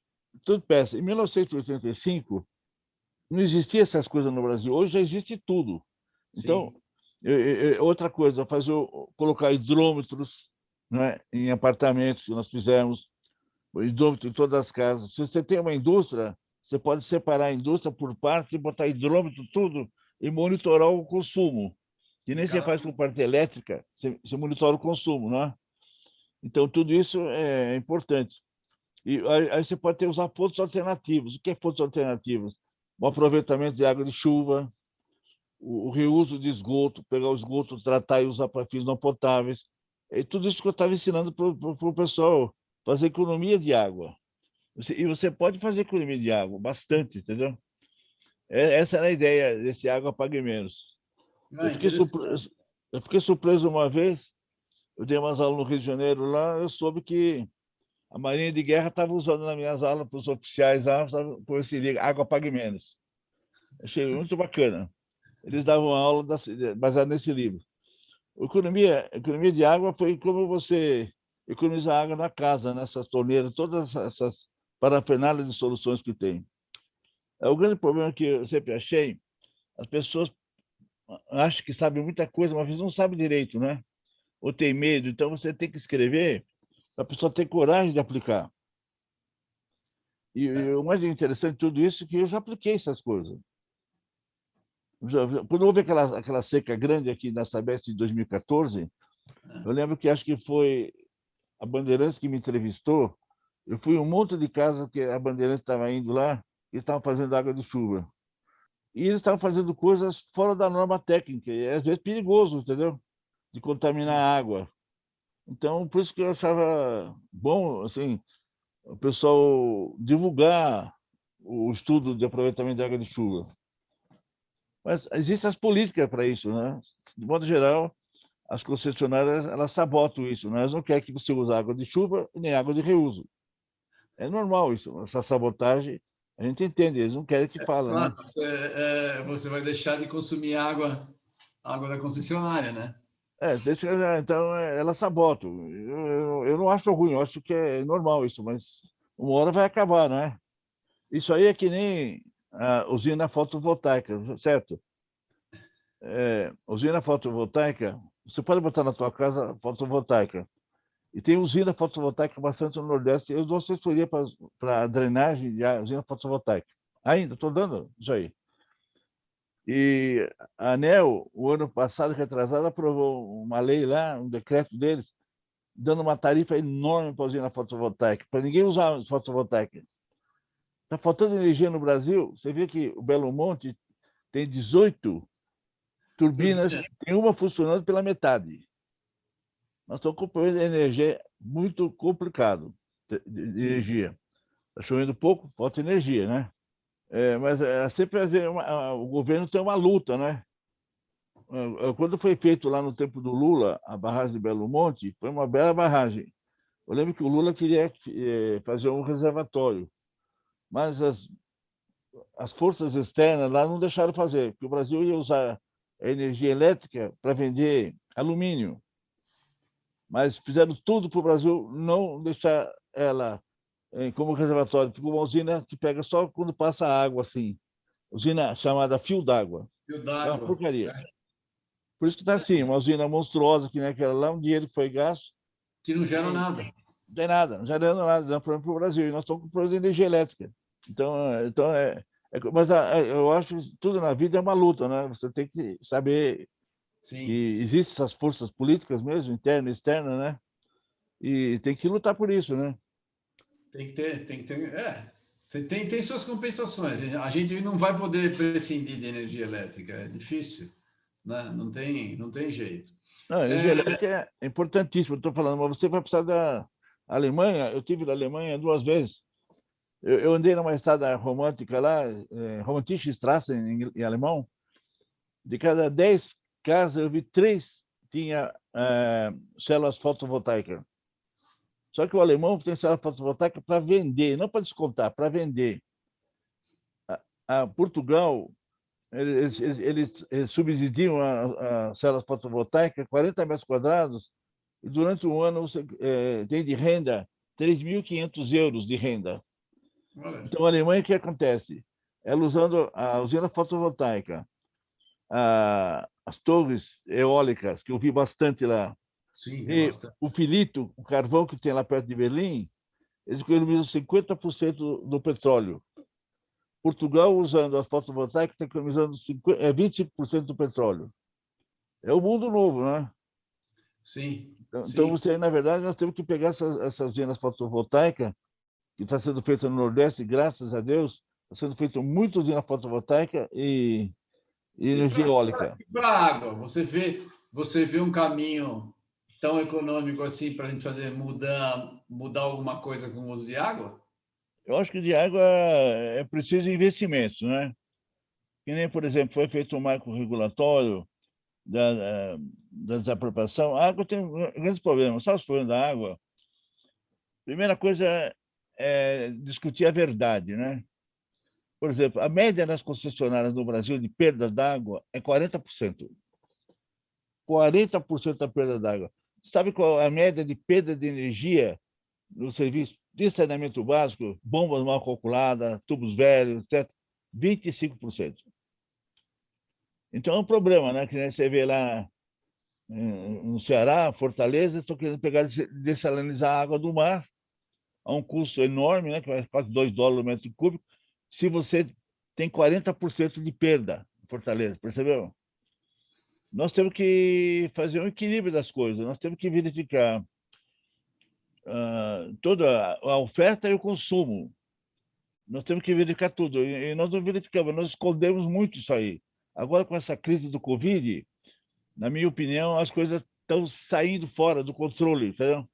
tudo peça. Em 1985, não existia essas coisas no Brasil. Hoje já existe tudo. Então, sim. outra coisa, colocar hidrômetros, né, em apartamentos que nós fizemos, hidrômetro em todas as casas. Se você tem uma indústria, você pode separar a indústria por parte, botar hidrômetro, tudo, e monitorar o consumo. Que De nem você cada. faz com parte elétrica, você monitora o consumo, não é? Então, tudo isso é importante. E aí você pode usar fontes alternativas. O que é fontes alternativas? O aproveitamento de água de chuva, o reuso de esgoto, pegar o esgoto, tratar e usar para fins não potáveis. É tudo isso que eu estava ensinando para o pessoal fazer economia de água. E você pode fazer economia de água, bastante, entendeu? Essa era a ideia desse água pague menos. Eu Ah, fiquei interessante. surpreso, eu fiquei surpreso uma vez, eu dei umas aulas no Rio de Janeiro lá, eu soube que a Marinha de Guerra estava usando nas minhas aulas para os oficiais lá, por esse livro, Água Pague Menos. Achei muito bacana. Eles davam aula baseada nesse livro. Economia de água foi como você economizar água na casa, nessas torneiras, todas essas parafernálias de soluções que tem. O grande problema que eu sempre achei, as pessoas acham que sabem muita coisa, mas não sabem direito, né? Ou tem medo. Então você tem que escrever para a pessoa ter coragem de aplicar. E o mais interessante de tudo isso é que eu já apliquei essas coisas. Quando houve aquela seca grande aqui na Sabesp em 2014, eu lembro que acho que foi a Bandeirantes que me entrevistou, Eu fui em um monte de casa que a Bandeirantes estava indo lá e estavam fazendo água de chuva. E eles estavam fazendo coisas fora da norma técnica, e às vezes perigoso, entendeu? De contaminar Sim. a água. Então, por isso que eu achava bom, assim, o pessoal divulgar o estudo de aproveitamento de água de chuva. Mas existem as políticas para isso, né? De modo geral, as concessionárias, elas sabotam isso, né? Elas não querem que você use água de chuva nem água de reuso. É normal isso, essa sabotagem, a gente entende, eles não querem que fala, Claro, né? você vai deixar de consumir água da concessionária, né? Então elas sabotam. Eu não acho ruim, eu acho que é normal isso, mas uma hora vai acabar, né? Isso aí é que nem a usina fotovoltaica, certo? Usina fotovoltaica, você pode botar na tua casa fotovoltaica. E tem usina fotovoltaica bastante no Nordeste. Eu dou assessoria para drenagem de usina fotovoltaica. Ainda estou dando isso aí. E a ANEEL, o ano passado, retrasado, aprovou uma lei lá, um decreto deles, dando uma tarifa enorme para a usina fotovoltaica, para ninguém usar fotovoltaica. Está faltando energia no Brasil. Você vê que o Belo Monte tem 18 turbinas, Turbina. tem uma funcionando pela metade. Nós estamos com um problema de energia muito complicado, de Sim. energia. Está chovendo pouco, falta energia, né? Mas sempre o governo tem uma luta, né? Quando foi feito lá no tempo do Lula, a barragem de Belo Monte, foi uma bela barragem. Eu lembro que o Lula queria fazer um reservatório, mas as forças externas lá não deixaram fazer, porque o Brasil ia usar a energia elétrica para vender alumínio, mas fizeram tudo para o Brasil não deixar ela como reservatório. Ficou uma usina que pega só quando passa água, assim. Usina chamada Fio d'Água. Fio É uma d'água. porcaria. Por isso que está assim, uma usina monstruosa que nem aquela lá, um dinheiro que foi gasto, Que não gera e nada. não tem nada, não já dando nada, dando problema para o Brasil. E nós estamos com problema de energia elétrica. Mas eu acho que tudo na vida é uma luta, né? Você tem que saber que Sim. existem essas forças políticas mesmo, interna e externa, né? E tem que lutar por isso, né? Tem que ter. Tem suas compensações. A gente não vai poder prescindir de energia elétrica, é difícil, né? Não tem jeito. Não, a energia elétrica é importantíssima, estou falando, mas você vai precisar da Alemanha. Eu tive na Alemanha 2 vezes. Eu andei numa estrada romântica lá, Romantische Straße em alemão. De cada 10 casas, eu vi 3 tinha células fotovoltaicas. Só que o alemão tem célula fotovoltaica para vender, não para descontar, para vender. A Portugal, eles subsidiam a células fotovoltaicas, 40 metros quadrados, e durante um ano você tem de renda 3.500 euros de renda. Olha, Então, a Alemanha, o que acontece? Ela usando a usina fotovoltaica, as torres eólicas, que eu vi bastante lá, sim, tem e bastante. o filito, o carvão que tem lá perto de Berlim, eles economizam 50% do petróleo. Portugal, usando a fotovoltaica, está economizando 25% do petróleo. É o mundo novo, né? Sim, Então, sim. você, na verdade, nós temos que pegar essas usinas fotovoltaicas, que está sendo feita no Nordeste, graças a Deus, está sendo feita muita usina fotovoltaica e E energia para eólica. a água, você vê um caminho tão econômico assim para a gente fazer mudar alguma coisa com o uso de água? Eu acho que de água é preciso investimentos, né? Que nem, por exemplo, foi feito um marco regulatório da desapropriação. A água tem grandes problemas. Sabe os problemas da água? Primeira coisa é discutir a verdade, né? Por exemplo, a média das concessionárias no Brasil de perda d'água é 40%. 40% da perda d'água. Sabe qual é a média de perda de energia no serviço de saneamento básico? Bombas mal calculadas, tubos velhos, etc. 25%. Então é um problema, né? Que você vê lá no Ceará, Fortaleza, estão querendo pegar dessalinizar a água do mar a um custo enorme, né? Que vai quase $2 o metro cúbico, se você tem 40% de perda em Fortaleza, percebeu? Nós temos que fazer um equilíbrio das coisas, nós temos que verificar toda a oferta e o consumo. Nós temos que verificar tudo. E nós não verificamos, nós escondemos muito isso aí. Agora, com essa crise do Covid, na minha opinião, as coisas estão saindo fora do controle, entendeu?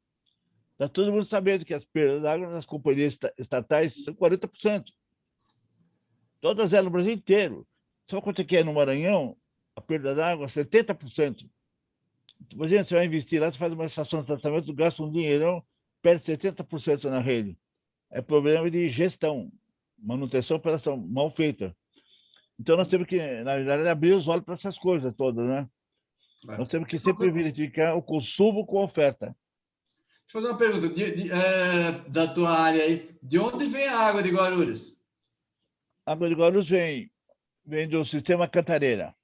Está todo mundo sabendo que as perdas da água nas companhias estatais são 40%. Todas elas no Brasil inteiro. Só quanto é que é no Maranhão, a perda d'água é 70%. Imagina, você vai investir lá, você faz uma estação de tratamento, gasta um dinheirão, perde 70% na rede. É problema de gestão, manutenção, operação mal feita. Então, nós temos que, na verdade, abrir os olhos para essas coisas todas, né? Nós temos que sempre verificar o consumo com a oferta. Deixa eu fazer uma pergunta da tua área aí. De onde vem a água de Guarulhos? A água de Guarulhos vem do sistema Cantareira.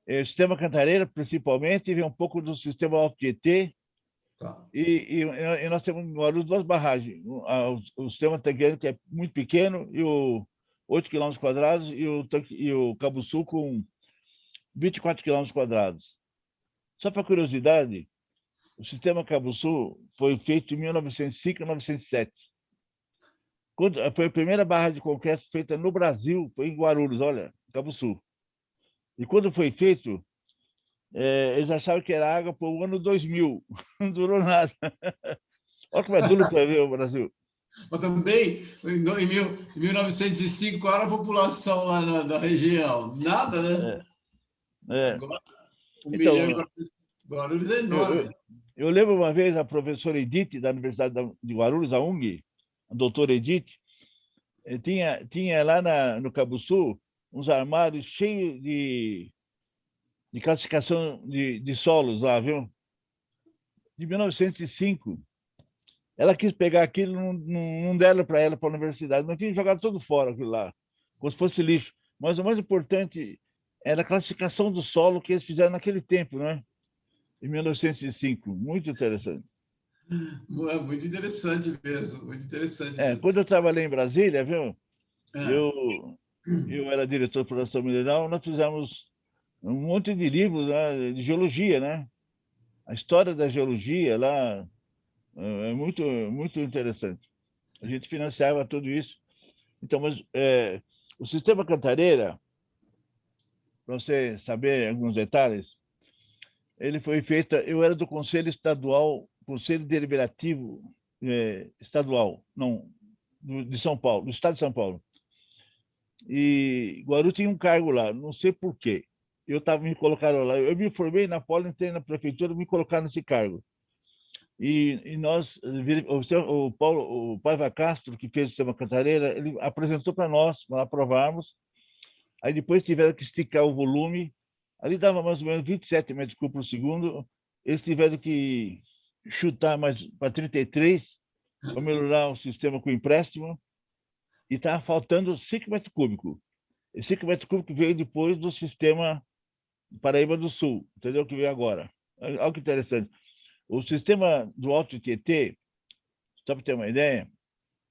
O sistema Cantareira, principalmente, vem um pouco do sistema Alto Tietê. Tá. E nós temos em Guarulhos 2 barragens. O sistema Tangueiro, que é muito pequeno, e o 8 km², e o Cabo Sul com 24 km². Só para curiosidade, o sistema Cabo Sul foi feito em 1905 e 1907. Foi a primeira barra de concreto feita no Brasil, foi em Guarulhos, olha, Cabo Sul. E quando foi feito, eles achavam que era água para o ano 2000. Não durou nada. Olha como é duro para ver o Brasil. Mas também, em 1905, qual era a população lá na região? Nada, né? Agora, então, milhão de Guarulhos é enorme. Eu lembro uma vez a professora Edith, da Universidade de Guarulhos, a UNG, a doutora Edith, tinha lá no Cabo Sul uns armários cheios de classificação de solos lá, viu? De 1905. Ela quis pegar aquilo, não deram para ela para a universidade, não tinha jogado tudo fora aquilo lá, como se fosse lixo. Mas o mais importante era a classificação do solo que eles fizeram naquele tempo, né? Em 1905. Muito interessante. É muito interessante mesmo, muito interessante mesmo. Quando eu trabalhei em Brasília, viu? Eu era diretor de produção mineral, nós fizemos um monte de livros, né, de geologia, né? A história da geologia lá é muito, muito interessante. A gente financiava tudo isso. Então, mas o sistema Cantareira, para você saber alguns detalhes, ele foi feito. Eu era do Conselho Estadual, Conselho Deliberativo Estadual, não, de São Paulo, do Estado de São Paulo. E Guarulhos tinha um cargo lá, não sei por quê. Me colocaram lá. Eu me formei na Polo, entrei na prefeitura, me colocaram nesse cargo. E nós, o Paiva Castro, que fez o sistema Cantareira, ele apresentou para nós aprovarmos. Aí depois tiveram que esticar o volume. Ali dava mais ou menos 27 metros cúbicos por segundo. Eles tiveram que chutar mais para 33 para melhorar o sistema com empréstimo. E estava faltando 5 metros cúbicos. E 5 metros cúbicos veio depois do sistema Paraíba do Sul, entendeu? Que veio agora. Olha que interessante. O sistema do Alto Tietê, só para ter uma ideia,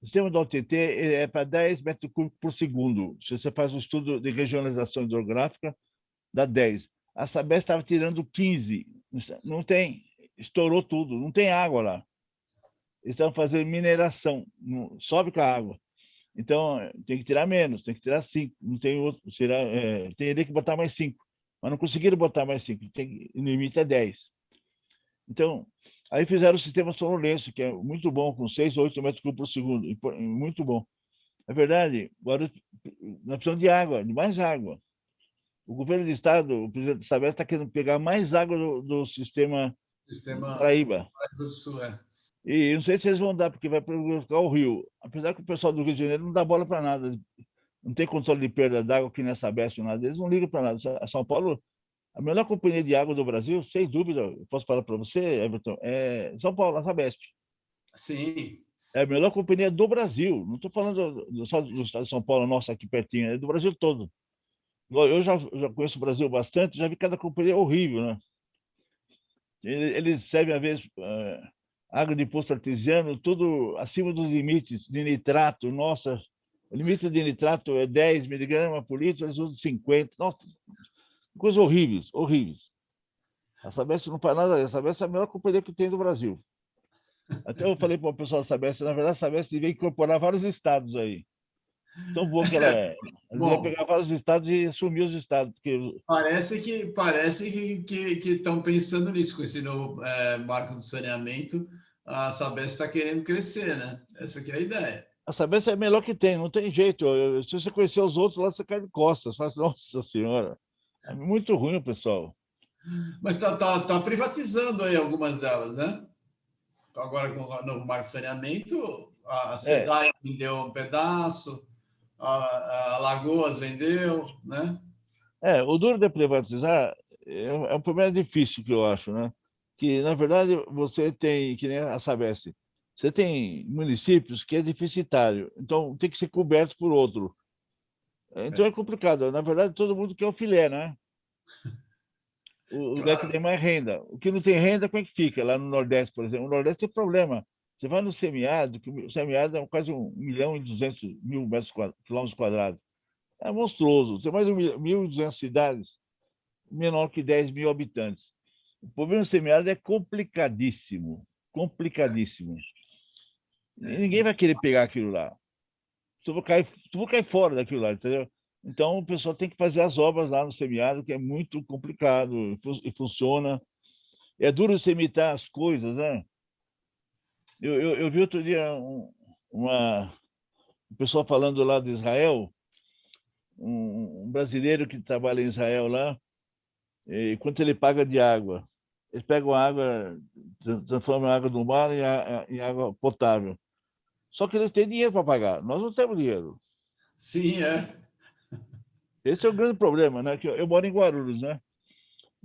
o sistema do Alto Tietê é para 10 metros cúbicos por segundo. Se você faz um estudo de regionalização hidrográfica, dá 10. A Sabesp estava tirando 15. Não tem, estourou tudo, não tem água lá. Eles estavam fazendo mineração, sobe com a água. Então, tem que tirar menos, tem que tirar 5. Não tem outro, teria que botar mais 5. Mas não conseguiram botar mais 5, o limite é 10. Então, aí fizeram o sistema Sonolense, que é muito bom, com 6 ou 8 metros cúbicos por segundo, muito bom. É verdade, agora nós precisamos de água, de mais água. O governo do estado, o presidente da Sabesp, está querendo pegar mais água do sistema Paraíba. Do Sul, E não sei se eles vão dar, porque vai prejudicar o rio. Apesar que o pessoal do Rio de Janeiro não dá bola para nada. Não tem controle de perda d'água aqui nessa Sabesp, nada. Eles não ligam para nada. São Paulo, a melhor companhia de água do Brasil, sem dúvida, eu posso falar para você, Everton, é São Paulo, a Sabesp. Sim. É a melhor companhia do Brasil. Não estou falando só do estado de São Paulo, nossa, aqui pertinho, é do Brasil todo. Eu já conheço o Brasil bastante, já vi cada companhia horrível, né? Eles servem, às vezes, água de poço artesiano, tudo acima dos limites de nitrato. Nossa, o limite de nitrato é 10 miligramas por litro, eles usam 50. Nossa, coisas horríveis, horríveis. A Sabesp não faz nada. A Sabesp é a melhor companhia que tem do Brasil. Até eu falei para o pessoal da Sabesp, na verdade, a Sabesp devia incorporar vários estados aí. Tão boa que ela é. Ela devia Bom, pegar vários estados e assumir os estados. Porque... parece que estão pensando nisso, com esse novo marco do saneamento, a Sabesp está querendo crescer, né? Essa que é a ideia. A Sabesp é a melhor que tem, não tem jeito. Se você conhecer os outros lá, você cai de costas. Fala, nossa senhora, é muito ruim o pessoal. Mas tá privatizando aí algumas delas, né? Agora, com o novo marco de saneamento, a É, SEDAI vendeu um pedaço, a Lagoas vendeu, né? o duro de privatizar é um problema difícil que eu acho, né? Que, na verdade, você tem, que nem a Sabesp, você tem municípios que é deficitário, então tem que ser coberto por outro. Então é complicado. Na verdade, todo mundo quer o filé, né? O lugar que Claro. tem mais renda. O que não tem renda, como é que fica? Lá no Nordeste, por exemplo. O Nordeste tem problema. Você vai no semiárido, que o semiárido é quase 1.200.000 quilômetros quadrados. É monstruoso. Tem mais de 1.200 cidades, menor que 10 mil habitantes. O problema do semiárido é complicadíssimo. Complicadíssimo. E ninguém vai querer pegar aquilo lá. Tu vai cair fora daquilo lá, entendeu? Então, o pessoal tem que fazer as obras lá no semiárido, que é muito complicado e funciona. É duro você imitar as coisas, né? Eu vi outro dia um pessoal falando lá de Israel, um brasileiro que trabalha em Israel lá, e quanto ele paga de água. Eles pegam a água, transformam a água do mar em água potável. Só que eles têm dinheiro para pagar. Nós não temos dinheiro. Sim, é. Esse é o grande problema, né? Que eu moro em Guarulhos, né?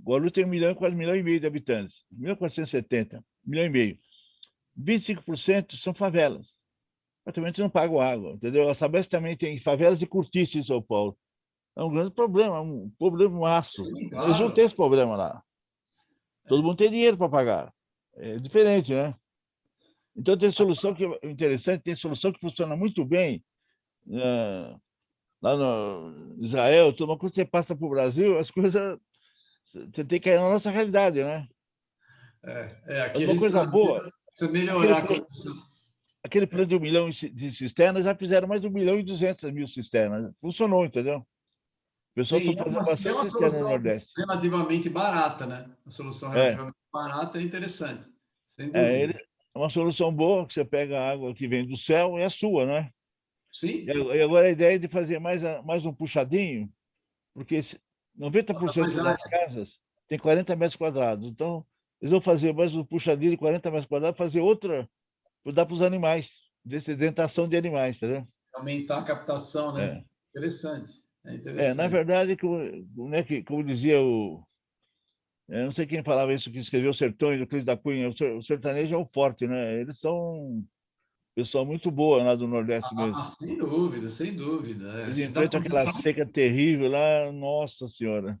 Guarulhos tem 1 milhão, quase 1,5 milhão de habitantes. 1.470, 1,5 milhão. 25% são favelas. Praticamente não pagam água, entendeu? A Sabesp também tem favelas e cortiços em São Paulo. É um grande problema, um problemaço. Sim, Eles não claro. têm esse problema lá. Todo mundo tem dinheiro para pagar. É diferente, né? Então tem solução que é interessante, tem solução que funciona muito bem. Lá no Israel, tudo, mas quando você passa para o Brasil, as coisas você tem que ir na nossa realidade, né? Aqui Mas a uma gente coisa boa, precisa aquele melhorar a plano, condição. aquele plano de 1 milhão de cisternas já fizeram mais de 1.200.000 cisternas. Funcionou, entendeu? O pessoal está Sim, fazendo é bastante uma cisterna no solução Nordeste. relativamente barata, né? Uma solução É, relativamente barata é interessante, sem é, dúvida. é uma solução boa, que você pega a água que vem do céu e é sua, né? E Sim, agora a ideia é de fazer mais um puxadinho, porque mas 90% das casas tem 40 metros quadrados. Então, eles vão fazer mais um puxadinho de 40 metros quadrados, fazer outra para dar para os animais, dessedentação de animais, entendeu? aumentar a captação, né? É. Interessante, é Na interessante. verdade, como dizia eu não sei quem falava isso, que escreveu o Sertões, o Cris da Cunha, o sertanejo é o forte, né? Eles são pessoal muito boa lá do Nordeste mesmo. Sem dúvida, sem dúvida. Eles Se dá enfrentam aquela condição. seca terrível lá, nossa senhora.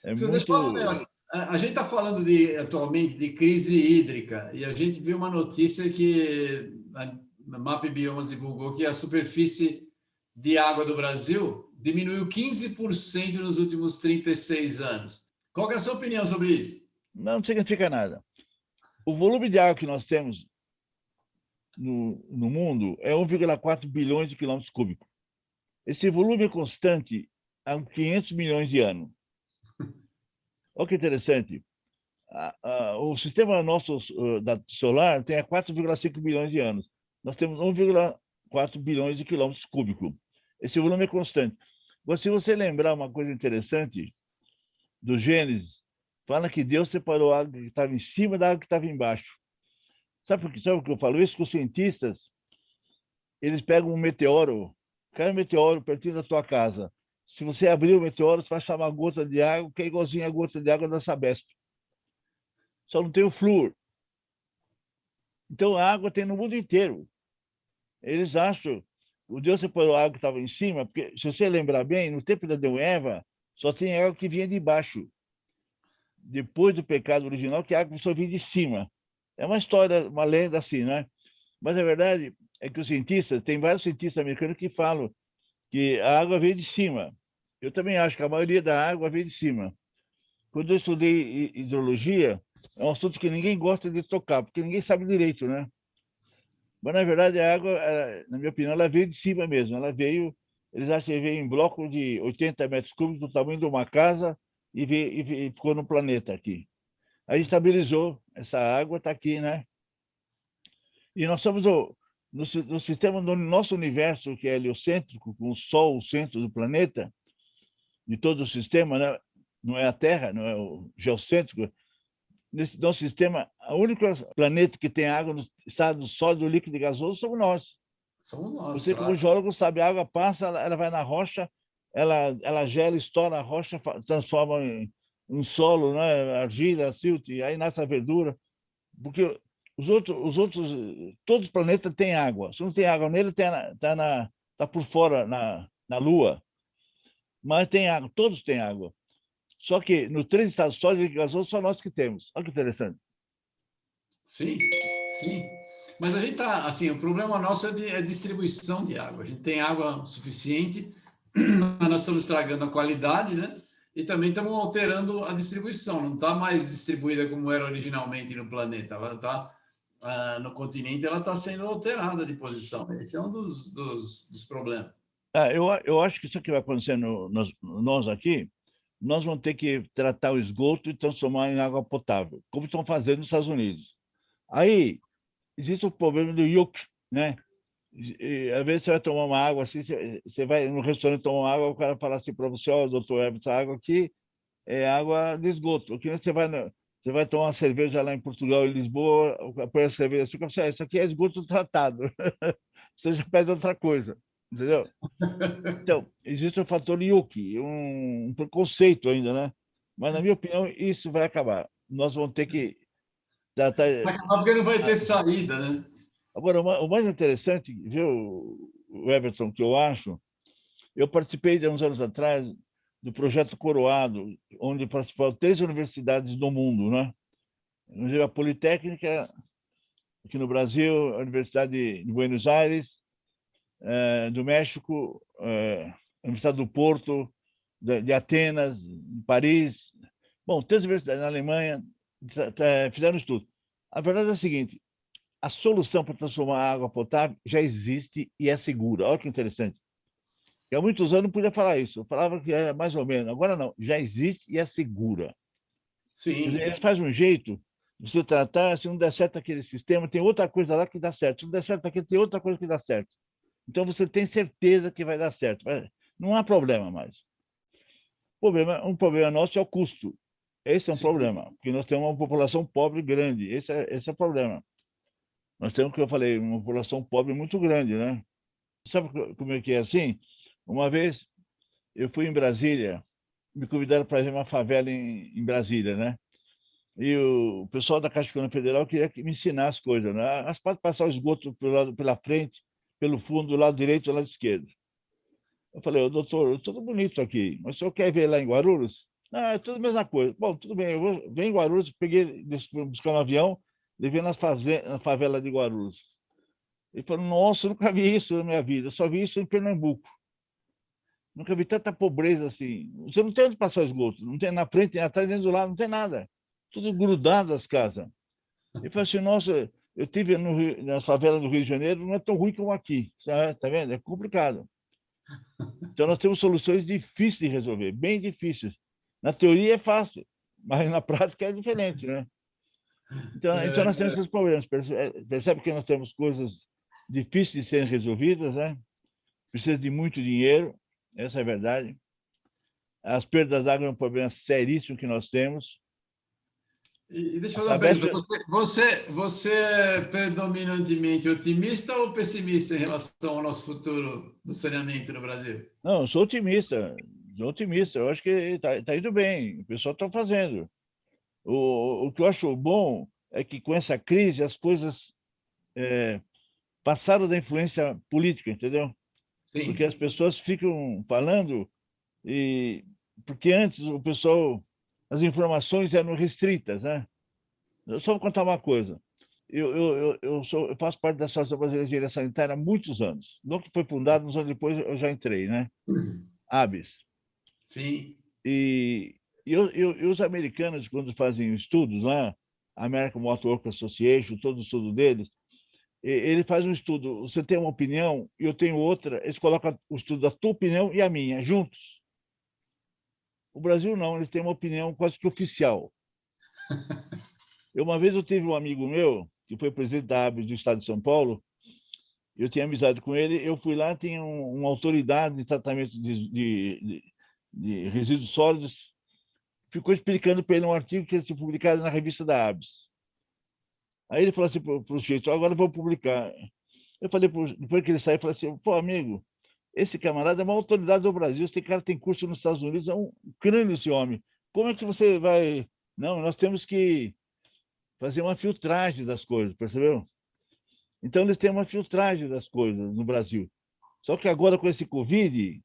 É Deixa eu falar um muito. negócio. A gente está falando atualmente de crise hídrica e a gente viu uma notícia que a MAP Biomas divulgou que a superfície de água do Brasil diminuiu 15% nos últimos 36 anos. Qual que é a sua opinião sobre isso? Não significa nada. O volume de água que nós temos no mundo é 1,4 bilhões de quilômetros cúbicos. Esse volume é constante há 500 milhões de anos. Olha que interessante. O sistema nosso solar tem há 4,5 bilhões de anos. Nós temos 1,4 bilhões de quilômetros cúbicos. Esse volume é constante. Mas se você lembrar uma coisa interessante do Gênesis, fala que Deus separou a água que estava em cima da água que estava embaixo. Sabe por que eu falo isso? Que os cientistas, eles pegam um meteoro, cai um meteoro pertinho da tua casa. Se você abrir o meteoro, você vai achar uma gota de água que é igualzinha a gota de água da Sabesp. Só não tem o flúor. Então, a água tem no mundo inteiro. Eles acham, o Deus separou a água que estava em cima, porque, se você lembrar bem, no tempo de Adão e Eva, só tem água que vinha de baixo. Depois do pecado original, que a água só vinha de cima. É uma história, uma lenda assim, né? Mas a verdade é que os cientistas, tem vários cientistas americanos que falam que a água veio de cima. Eu também acho que a maioria da água veio de cima. quando eu estudei hidrologia, é um assunto que ninguém gosta de tocar, porque ninguém sabe direito, né? Mas, na verdade, a água, na minha opinião, ela veio de cima mesmo. Eles acham que veio em bloco de 80 metros cúbicos, do tamanho de uma casa, e ficou no planeta aqui. Aí estabilizou, essa água está aqui, né? E nós estamos no sistema do nosso universo, que é heliocêntrico, com o Sol, o centro do planeta, de todo o sistema, né? Não é a Terra, não é o geocêntrico. Nesse nosso sistema, o único planeta que tem água no estado sólido, líquido e gasoso somos nós. Somos nós, Você, como claro. geólogo, sabe, a água passa, ela vai na rocha, ela gela, estoura a rocha, transforma em solo, né? Argila, silt, aí nasce a verdura. Porque todos os planetas têm água. Se não tem água nele, tá por fora, na Lua. Mas tem água, todos têm água. Só que no três estados sólidos e gasoso, só nós que temos. Olha que interessante. Sim, sim. Mas a gente está, assim, o problema nosso é distribuição de água. A gente tem água suficiente, mas nós estamos estragando a qualidade, né? E também estamos alterando a distribuição. Não está mais distribuída como era originalmente no planeta. Ela está, no continente, ela está sendo alterada de posição. Esse é um dos problemas. Eu acho que isso que vai acontecer nós aqui, nós vamos ter que tratar o esgoto e transformar em água potável, como estão fazendo nos Estados Unidos. Aí, existe o problema do yuck, né? Às vezes você vai tomar uma água assim, você vai no restaurante tomar uma água, o cara fala assim para você: ó, doutor Everton, essa água aqui é água de esgoto. Aqui você vai tomar uma cerveja lá em Portugal, em Lisboa, põe a cerveja assim, você, isso aqui é esgoto tratado. Você já pede outra coisa, entendeu? Então, existe o fator yuki, um preconceito ainda, né? Mas, na minha opinião, isso vai acabar. Nós vamos ter que tratar. Vai acabar porque não vai ter saída, né? Agora, o mais interessante, viu, o Everton, que eu acho, eu participei de uns anos atrás do projeto Coroado, onde participaram 3 universidades do mundo, né? Inclusive a Politécnica, aqui no Brasil, a Universidade de Buenos Aires, do México, a Universidade do Porto, de Atenas, de Paris. Bom, 3 universidades na Alemanha fizeram isso tudo. A verdade é a seguinte: a solução para transformar a água potável já existe e é segura. Olha que interessante. E há muitos anos não podia falar isso. Eu falava que era mais ou menos. Agora não, já existe e é segura. Sim. Ele faz um jeito de se tratar, se não der certo aquele sistema, tem outra coisa lá que dá certo. Se não der certo aqui, tem outra coisa que dá certo. Então você tem certeza que vai dar certo. Não há problema mais. Um problema nosso é o custo. Esse é um Sim. problema, porque nós temos uma população pobre grande. Esse é o problema. Nós temos, que eu falei, uma população pobre muito grande, né? Sabe como é que é assim? Uma vez eu fui em Brasília, me convidaram para ir uma favela em Brasília, né? E o pessoal da Caixa Econômica Federal queria que me ensinasse as coisas, né? As pode passar o esgoto pela frente, pelo fundo, do lado direito e do lado esquerdo. Eu falei: ô, doutor, tudo bonito isso aqui, mas o senhor quer ver lá em Guarulhos? Ah, é tudo a mesma coisa. Bom, tudo bem, venho em Guarulhos, peguei, buscar um avião, levei na favela de Guarulhos. Ele falou: nossa, eu nunca vi isso na minha vida, eu só vi isso em Pernambuco. Nunca vi tanta pobreza assim. Você não tem onde passar o esgoto, não tem na frente, nem atrás, nem do lado, não tem nada. Tudo grudado as casas. Ele falou assim: nossa, eu tive na favela do Rio de Janeiro, não é tão ruim como aqui. Tá vendo? É complicado. Então nós temos soluções difíceis de resolver, bem difíceis. Na teoria é fácil, mas na prática é diferente, né? Então nós temos esses problemas. Percebe que nós temos coisas difíceis de serem resolvidas, né? Precisa de muito dinheiro, essa é a verdade. As perdas d'água é um problema seríssimo que nós temos. E deixa eu fazer uma pergunta. Você é predominantemente otimista ou pessimista em relação ao nosso futuro do saneamento no Brasil? Não, eu sou otimista. Sou otimista. Eu acho que está indo bem. O pessoal está fazendo. O que eu acho bom é que, com essa crise, as coisas passaram da influência política, entendeu? Porque Sim. as pessoas ficam falando, porque antes o pessoal, as informações eram restritas, né? Eu só vou contar uma coisa. Eu faço parte da Associação Brasileira de Engenharia Sanitária há muitos anos. Não que foi fundado, uns anos depois eu já entrei, né? ABES. Sim. E E os americanos, quando fazem estudos lá, American Motor Work Association, todo o estudo deles, ele faz um estudo, você tem uma opinião e eu tenho outra, eles colocam o estudo da tua opinião e a minha, juntos. O Brasil não, eles têm uma opinião quase que oficial. Uma vez eu tive um amigo meu, que foi presidente da ABS do estado de São Paulo, eu tinha amizade com ele, eu fui lá, tinha uma autoridade de tratamento de resíduos sólidos, ficou explicando para ele um artigo que ia ser publicado na revista da ABS. Aí ele falou assim para o sujeito, agora eu vou publicar. Eu falei, depois que ele saiu, eu falei assim, pô, amigo, esse camarada é uma autoridade do Brasil, esse cara tem curso nos Estados Unidos, é um crânio esse homem. Como é que você vai... Não, nós temos que fazer uma filtragem das coisas, percebeu? Então, eles têm uma filtragem das coisas no Brasil. Só que agora, com esse Covid,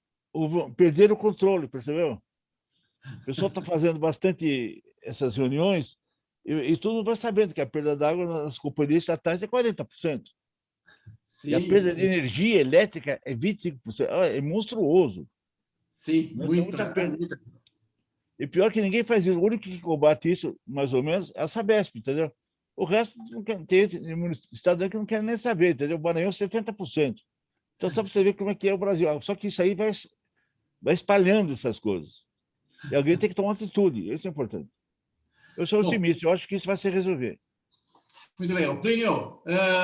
perderam o controle, percebeu? O pessoal está fazendo bastante essas reuniões e todo mundo vai sabendo que a perda d'água nas companhias estatais é 40%. Sim, e a perda de energia elétrica é 25%. É monstruoso. Sim, muita perda. E pior que ninguém faz isso. O único que combate isso, mais ou menos, é a Sabesp, entendeu? O resto não quer ter, estado que não quer nem saber, entendeu? O Maranhão, 70%. Então, só para você ver como é que é o Brasil. Só que isso aí vai espalhando essas coisas. E alguém tem que tomar atitude, isso é importante. Eu sou otimista, eu acho que isso vai se resolver. Muito legal. Plínio,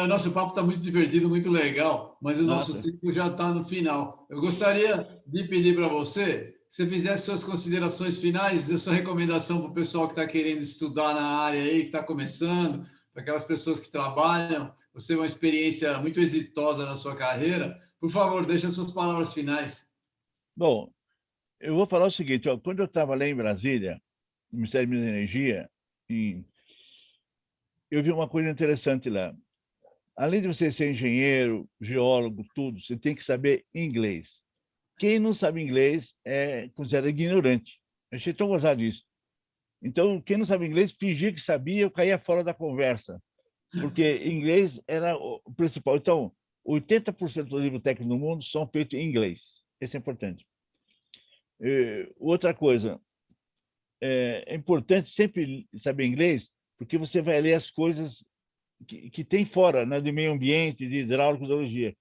nosso papo está muito divertido, muito legal, mas o nosso tempo já está no final. Eu gostaria de pedir para você que você fizesse suas considerações finais, dê sua recomendação para o pessoal que está querendo estudar na área aí, que está começando, para aquelas pessoas que trabalham. Você é uma experiência muito exitosa na sua carreira. Por favor, deixe as suas palavras finais. Bom, eu vou falar o seguinte, ó, quando eu estava lá em Brasília, no Ministério de Minas e Energia, eu vi uma coisa interessante lá. Além de você ser engenheiro, geólogo, tudo, você tem que saber inglês. Quem não sabe inglês é considerado ignorante. Eu achei tão gozado disso. Então, quem não sabe inglês, fingia que sabia, eu caía fora da conversa. Porque inglês era o principal. Então, 80% do livro técnico no mundo são feitos em inglês. Isso é importante. Outra coisa, é importante sempre saber inglês, porque você vai ler as coisas que tem fora, né, de meio ambiente, de hidráulica, hidrologia.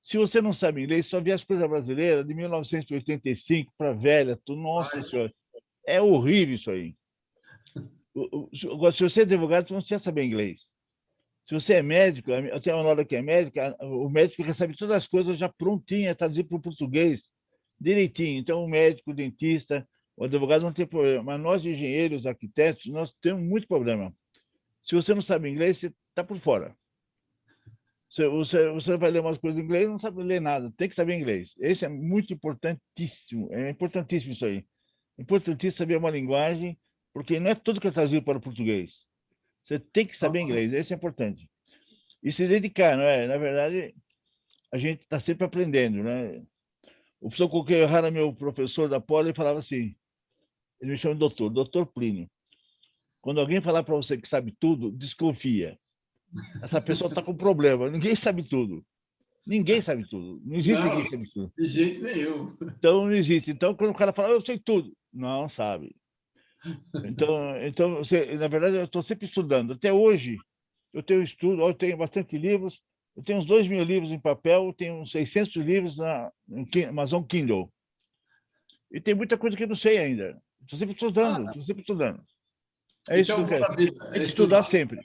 Se você não sabe inglês, só vê as coisas brasileiras de 1985 para velha. Nossa Senhora, é horrível isso aí. Agora, se você é advogado, você não precisa saber inglês. Se você é médico, eu tenho uma nora que é médica, o médico recebe todas as coisas já prontinhas, traduzidas para o português, direitinho. Então, o médico, o dentista, o advogado não tem problema. Mas nós, engenheiros, arquitetos, nós temos muito problema. Se você não sabe inglês, você está por fora. Você vai ler umas coisas em inglês e não sabe ler nada. Tem que saber inglês. Esse é muito importantíssimo. É importantíssimo isso aí. Importantíssimo saber uma linguagem, porque não é tudo que é traduzido para o português. Você tem que saber inglês. Isso é importante. E se dedicar, não é? Na verdade, a gente está sempre aprendendo, né? O professor Coqueiro era meu professor da Poli e falava assim, ele me chama de doutor Plínio. Quando alguém falar para você que sabe tudo, desconfia. Essa pessoa está com problema. Ninguém sabe tudo. Ninguém sabe tudo. Não existe ninguém que sabe tudo. De jeito nenhum. Então, não existe. Então, quando o cara fala, eu sei tudo. Não sabe. Então você, na verdade, eu estou sempre estudando. Até hoje, eu tenho estudo, eu tenho bastante livros. Eu tenho uns 2.000 livros em papel, eu tenho uns 600 livros na Amazon Kindle. E tem muita coisa que eu não sei ainda. Estou sempre estudando, estou sempre estudando. É isso que eu quero. Tem que estudar sempre.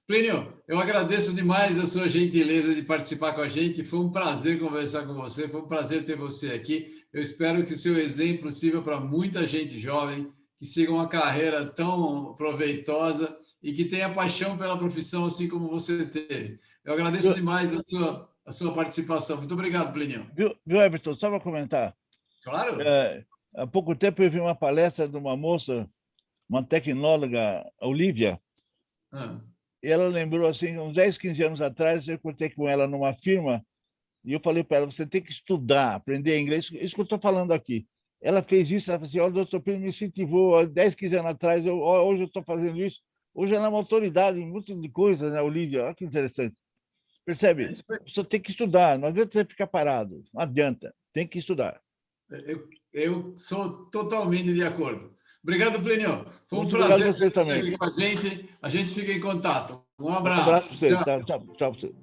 Plínio, eu agradeço demais a sua gentileza de participar com a gente. Foi um prazer conversar com você, foi um prazer ter você aqui. Eu espero que o seu exemplo sirva para muita gente jovem, que siga uma carreira tão proveitosa e que tenha paixão pela profissão, assim como você teve. Eu agradeço demais a sua participação. Muito obrigado, Plínio. Viu, Everton? Só para comentar. Claro. Há pouco tempo eu vi uma palestra de uma moça, uma tecnóloga, a Olivia, e ela lembrou, assim, uns 10, 15 anos atrás, eu contei com ela numa firma, e eu falei para ela, você tem que estudar, aprender inglês, isso que eu estou falando aqui. Ela fez isso, ela falou assim, olha, o doutor Plínio me incentivou, 10, 15 anos atrás, hoje eu estou fazendo isso. Hoje ela é uma autoridade em muitas de coisas, né, Olivia? Olha que interessante. Percebe? Você tem que estudar, não adianta você ficar parado, não adianta, tem que estudar. Eu sou totalmente de acordo. Obrigado, Plínio. Foi um Muito prazer obrigado a você ter você também. aqui com a gente. A gente fica em contato. Um Um abraço. abraço para você. Tchau. Tchau para você.